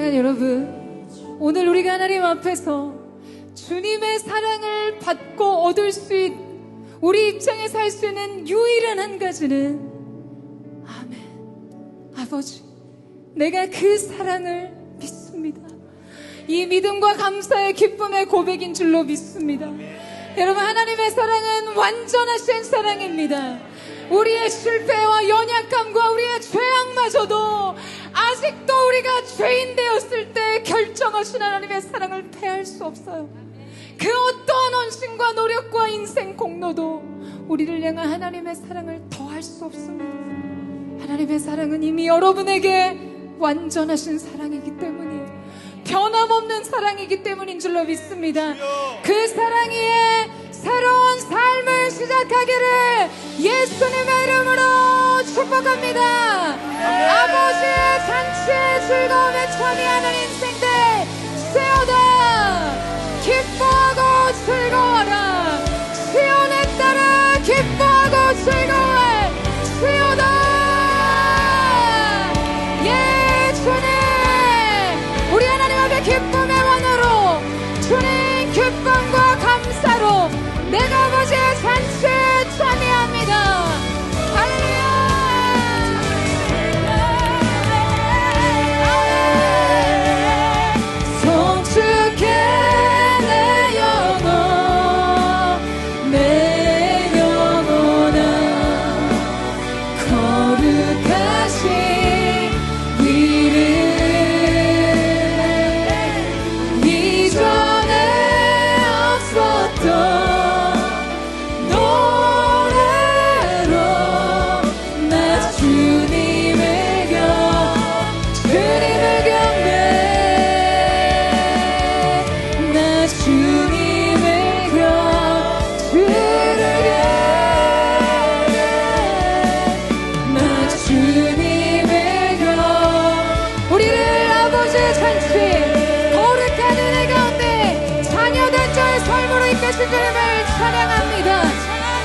사랑하는 여러분, 오늘 우리가 하나님 앞에서 주님의 사랑을 받고 얻을 수 있는, 우리 입장에서 할 수 있는 유일한 한 가지는 아멘. 아버지, 내가 그 사랑을 믿습니다. 이 믿음과 감사의 기쁨의 고백인 줄로 믿습니다. 여러분, 하나님의 사랑은 완전하신 사랑입니다. 우리의 실패와 연약함과 우리의 죄악마저도 아직도 우리가 죄인 되었을 때 결정하신 하나님의 사랑을 패할 수 없어요. 그 어떠한 헌신과 노력과 인생 공로도 우리를 향한 하나님의 사랑을 더할 수 없습니다. 하나님의 사랑은 이미 여러분에게 완전하신 사랑이기 때문이에요. 변함없는 사랑이기 때문인 줄로 믿습니다. 그 사랑 위에 새로운 삶을 시작하기를 예수님의 이름으로 축복합니다. 아버지의 잔치의 즐거움에 참여하는 인생들 세워다. 기뻐하고 즐거워라. 시온에 따라 기뻐하고 즐거워해. 세워다. 예, 주님, 우리 하나님 앞에 기쁨의 원으로, 주님 기쁨과 감사로 내가 아버지의 잔치에 참여합니다. 할렐루야. 성축해 내 영혼, 내 영혼아. 거룩하신 이름, 이전에 없었던 주님을 찬양합니다.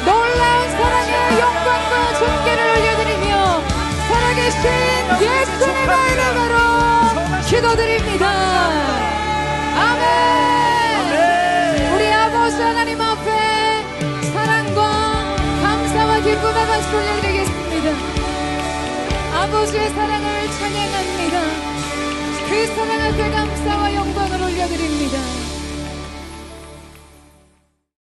놀라운 사랑의 영광과 존귀를 올려드리며 살아계신 예수님의 이름으로 기도드립니다. 아멘. 우리 아버지 하나님 앞에 사랑과 감사와 기쁨의 박수 올려드리겠습니다. 아버지의 사랑을 찬양합니다. 그 사랑 앞에 감사와 영광을 올려드립니다.